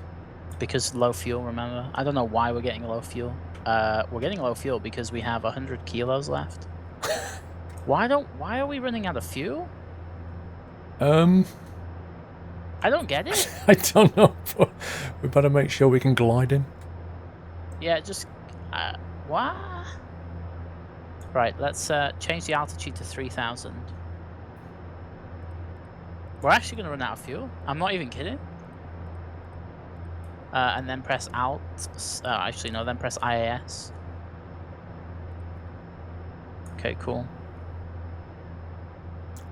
Because low fuel, remember? I don't know why we're getting low fuel. We're getting low fuel because we have 100 kilos left. Why are we running out of fuel? I don't get it. I don't know, but we better make sure we can glide in. Yeah, just... what? Right, let's change the altitude to 3,000. We're actually going to run out of fuel. I'm not even kidding. And then press Alt. Actually, no, then press IAS. Okay, cool.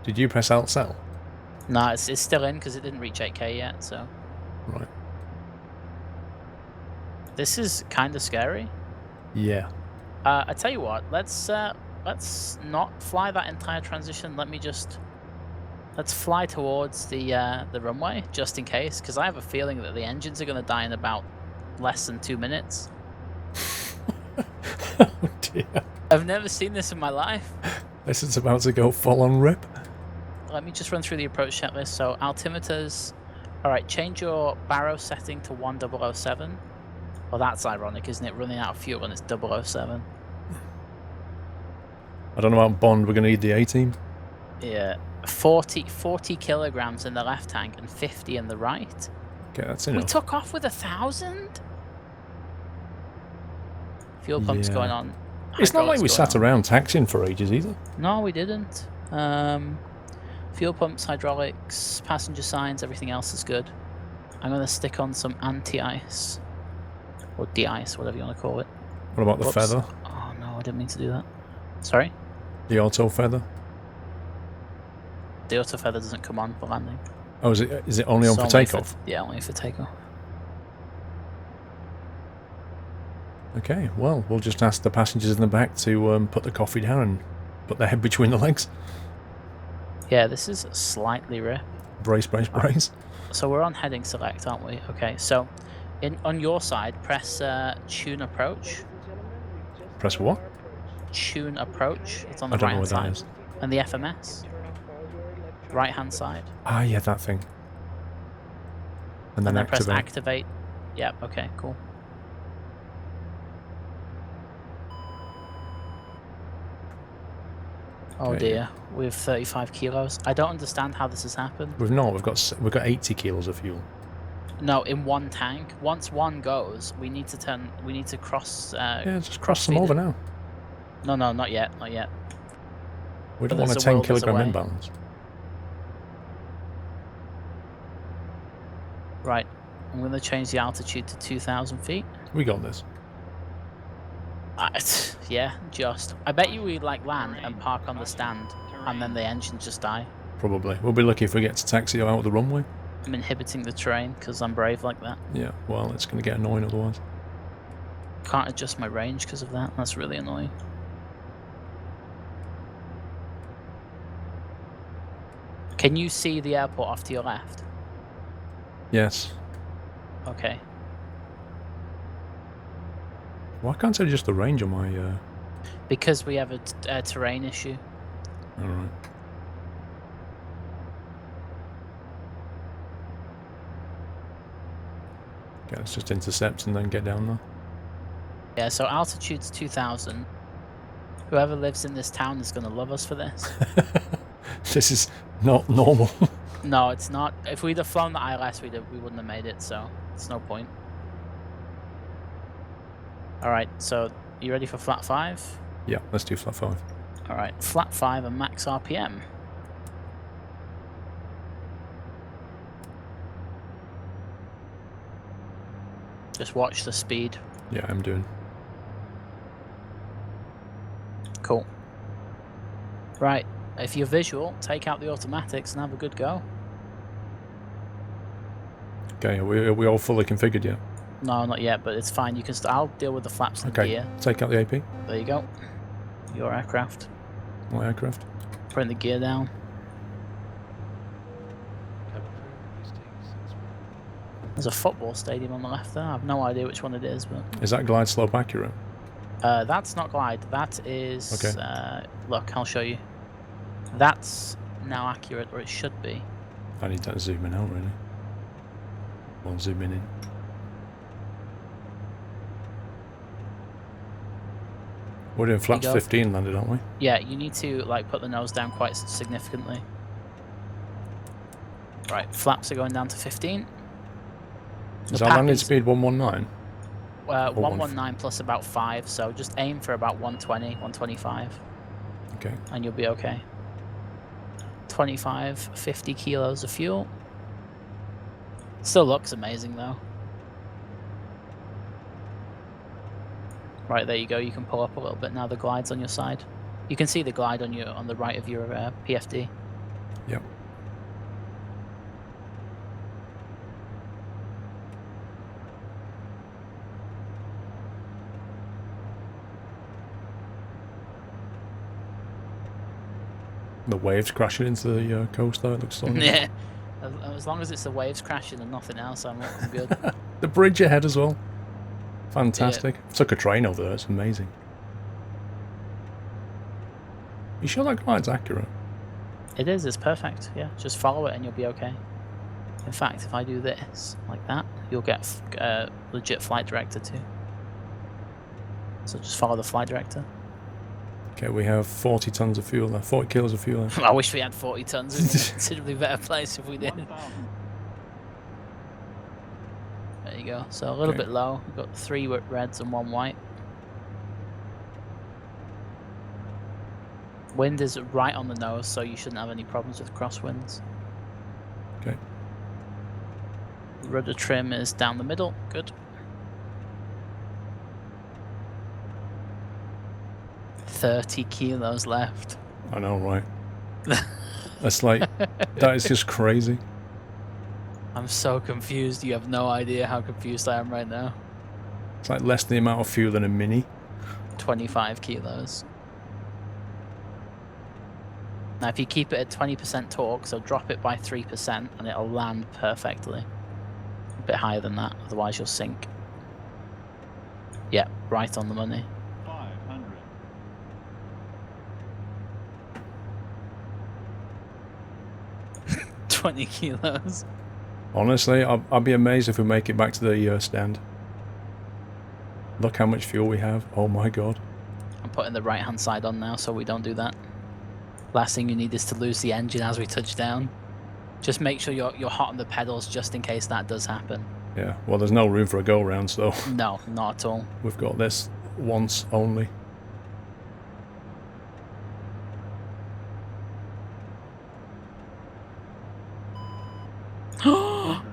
Did you press Alt Cell? No, it's still in because it didn't reach 8k yet, so... Right. This is kind of scary. Yeah. I tell you what, let's not fly that entire transition. Let's fly towards the runway just in case, because I have a feeling that the engines are going to die in about less than 2 minutes. Oh dear. I've never seen this in my life. This is about to go full on rip. Let me just run through the approach checklist. So altimeters. All right, change your baro setting to 1007. Well, that's ironic, isn't it? Running out of fuel when it's 007. I don't know about Bond. We're going to need the A-team. Yeah, 40 kilograms in the left tank and 50 in the right. Okay, that's enough. We took off with 1,000. Fuel pumps going on. It's not like we sat around taxiing for ages either. No, we didn't. Fuel pumps, hydraulics, passenger signs, everything else is good. I'm going to stick on some anti-ice. Or de-ice, whatever you want to call it. What about the feather? Oh no, I didn't mean to do that. Sorry? The auto feather? The auto feather doesn't come on for landing. Oh, is it only on for takeoff? Yeah, only for takeoff. Okay, well, we'll just ask the passengers in the back to put the coffee down and put their head between the legs. Yeah, this is slightly rip. Brace, brace, brace. So we're on heading select, aren't we? Okay, so on your side, press tune approach. Press what? Tune approach. It's on the I don't right know hand what that side. is. And the FMS. Right hand side. Ah, yeah, that thing. And then press activate. Yep, okay, cool. Oh dear, we have 35 kilos. I don't understand how this has happened. We've got 80 kilos of fuel. No, in one tank. Once one goes, we need to cross. Yeah, just cross them over now. No, not yet, not yet. We don't want a 10 kilogram imbalance. Right, I'm going to change the altitude to 2,000 feet. We got this. Yeah, just. I bet you we like land and park on the stand, and then the engines just die. Probably. We'll be lucky if we get to taxi out the runway. I'm inhibiting the terrain because I'm brave like that. Yeah, well, it's going to get annoying otherwise. Can't adjust my range because of that. That's really annoying. Can you see the airport off to your left? Yes. Okay. Why can't I adjust the range on my... Because we have a terrain issue. Alright. Okay, let's just intercept and then get down there. Yeah, so altitude's 2,000. Whoever lives in this town is going to love us for this. This is not normal. No, it's not. If we'd have flown the ILS, we wouldn't have made it, so it's no point. Alright, so you ready for flat 5? Yeah, let's do flat 5. Alright, flat 5 and max RPM. Just watch the speed. Yeah, I'm doing. Cool. Right, if you're visual, take out the automatics and have a good go. Okay, are we all fully configured yet? No, not yet, but it's fine. You can. I'll deal with the flaps and Okay, gear. take out the AP. There you go. Your aircraft. My aircraft. Putting the gear down. There's a football stadium on the left there. I have no idea which one it is, but Is that glide slope accurate? that's not glide. That is. Okay. Look, I'll show you. That's now accurate, or it should be. I need that zooming out, really. Well, zooming in. We're doing flaps go. 15 landed, aren't we? Yeah, you need to like put the nose down quite significantly. Right, flaps are going down to 15. Is our landing speed 119? 119 plus about 5, so just aim for about 120, 125. Okay. And you'll be okay. 25, 50 kilos of fuel. Still looks amazing though. Right, there you go. You can pull up a little bit now. The glide's on your side. You can see the glide on the right of your PFD. Yep. The waves crashing into the coast there. It looks solid. Yeah. As long as it's the waves crashing and nothing else, I'm good. The bridge ahead as well. Fantastic. Yeah. Took a train over there. It's amazing. You sure that glide's accurate? It is. It's perfect. Yeah. Just follow it and you'll be okay. In fact, if I do this like that, you'll get a legit flight director too. So just follow the flight director. Okay, we have 40 tons of fuel there. 40 kilos of fuel there. I wish we had 40 tons. It would be a considerably better place if we did. There you go. So a little bit low. We've got 3 reds and 1 white. Wind is right on the nose, so you shouldn't have any problems with crosswinds. Okay. Rudder trim is down the middle. Good. 30 kilos left. I know, right? That's like, that is just crazy. I'm so confused. You have no idea how confused I am right now. It's like less than the amount of fuel in a Mini. 25 kilos. Now if you keep it at 20% torque, so drop it by 3% and it'll land perfectly. A bit higher than that, otherwise you'll sink. Yeah, right on the money. 500. 20 kilos. Honestly, I'd be amazed if we make it back to the stand. Look how much fuel we have. Oh my god. I'm putting the right hand side on now so we don't do that. Last thing you need is to lose the engine as we touch down. Just make sure you're hot on the pedals just in case that does happen. Yeah, well there's no room for a go round, so No, not at all. we've got this once only.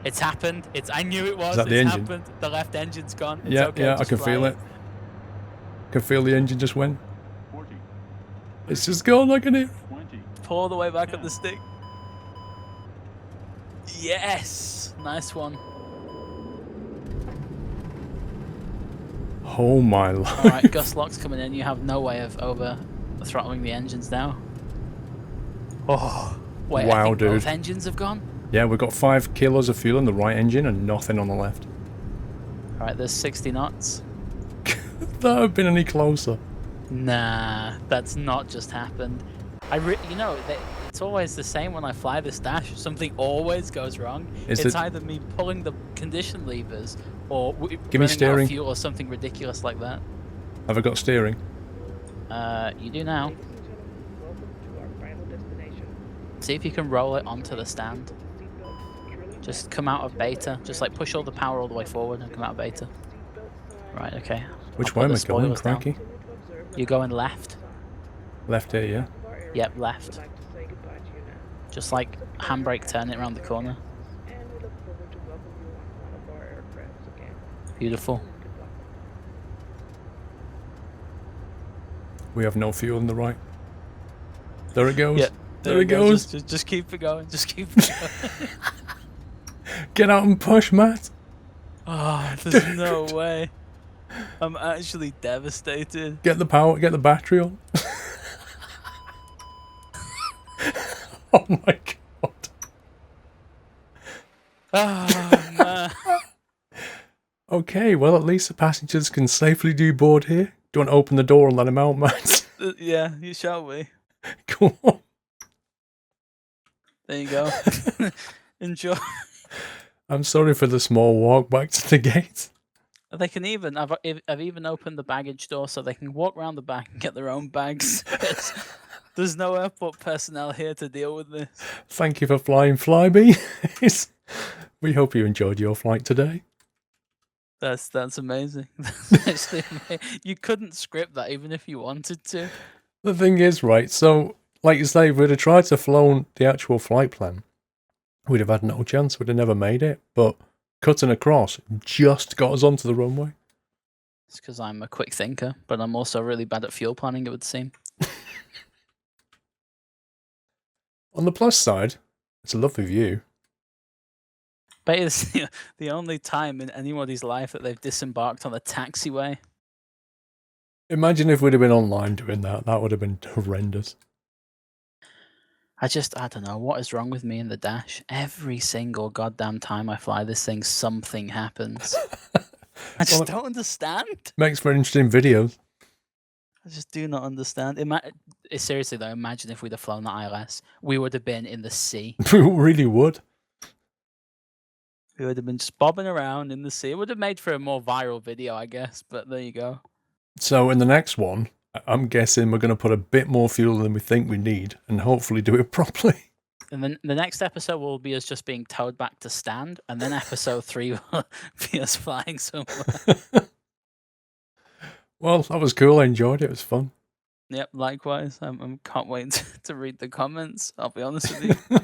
It's happened. I knew it was. Is that the It's engine? happened. The left engine's gone. It's Yeah, okay, yeah, I just can fly feel it. Can feel the engine just went. 40. It's just gone, I can hear. 20. Pull all the way back up the stick. Yes! Nice one. Oh my life. Alright, gust lock's coming in. You have no way of over throttling the engines now. Oh, wait, I Wow, think both dude. engines have gone? Yeah, we've got 5 kilos of fuel in the right engine and nothing on the left. Alright, there's 60 knots. That have been any closer. Nah, that's not just happened. You know, it's always the same when I fly this dash. Something always goes wrong. It's either me pulling the condition levers or Give me steering. Out of fuel or something ridiculous like that. Have I got steering? You do now. See if you can roll it onto the stand. Just come out of beta. Just like push all the power all the way forward and come out of beta. Right, okay. Which I'll way put am the I going, spoilers down. Cranky? You're going left. Left here, yeah? Yep, left. Just like handbrake, turn it around the corner. Beautiful. We have no fuel in the right. There it goes. Yep, there it goes. Just keep it going. Just keep it going. Get out and push, Matt. Oh, there's no way. I'm actually devastated. Get the power, get the battery on. Oh my god. Oh, man. Okay, well at least the passengers can safely deboard here. Do you want to open the door and let him out, Matt? Yeah, you shall we? Come on. There you go. Enjoy. I'm sorry for the small walk back to the gate. They can even, I've even opened the baggage door so they can walk around the back and get their own bags. There's no airport personnel here to deal with this. Thank you for flying Flybe. We hope you enjoyed your flight today. That's amazing. That's actually amazing. You couldn't script that even if you wanted to. The thing is, right, so, like you say, if we'd have tried to flown the actual flight plan, we'd have had no chance, we'd have never made it, but cutting across just got us onto the runway. It's because I'm a quick thinker, but I'm also really bad at fuel planning, it would seem. On the plus side, it's a lovely view. But it's the only time in anybody's life that they've disembarked on a taxiway. Imagine if we'd have been online doing that, that would have been horrendous. I don't know, what is wrong with me in the dash? Every single goddamn time I fly this thing, something happens. I just don't understand. Makes for interesting videos. I just do not understand. Seriously though, imagine if we'd have flown the ILS. We would have been in the sea. We really would. We would have been just bobbing around in the sea. It would have made for a more viral video, I guess, but there you go. So in the next one, I'm guessing we're going to put a bit more fuel than we think we need and hopefully do it properly. And then the next episode will be us just being towed back to stand, and then episode 3 will be us flying somewhere. Well, that was cool. I enjoyed it. It was fun. Yep, likewise. I can't wait to read the comments. I'll be honest with you.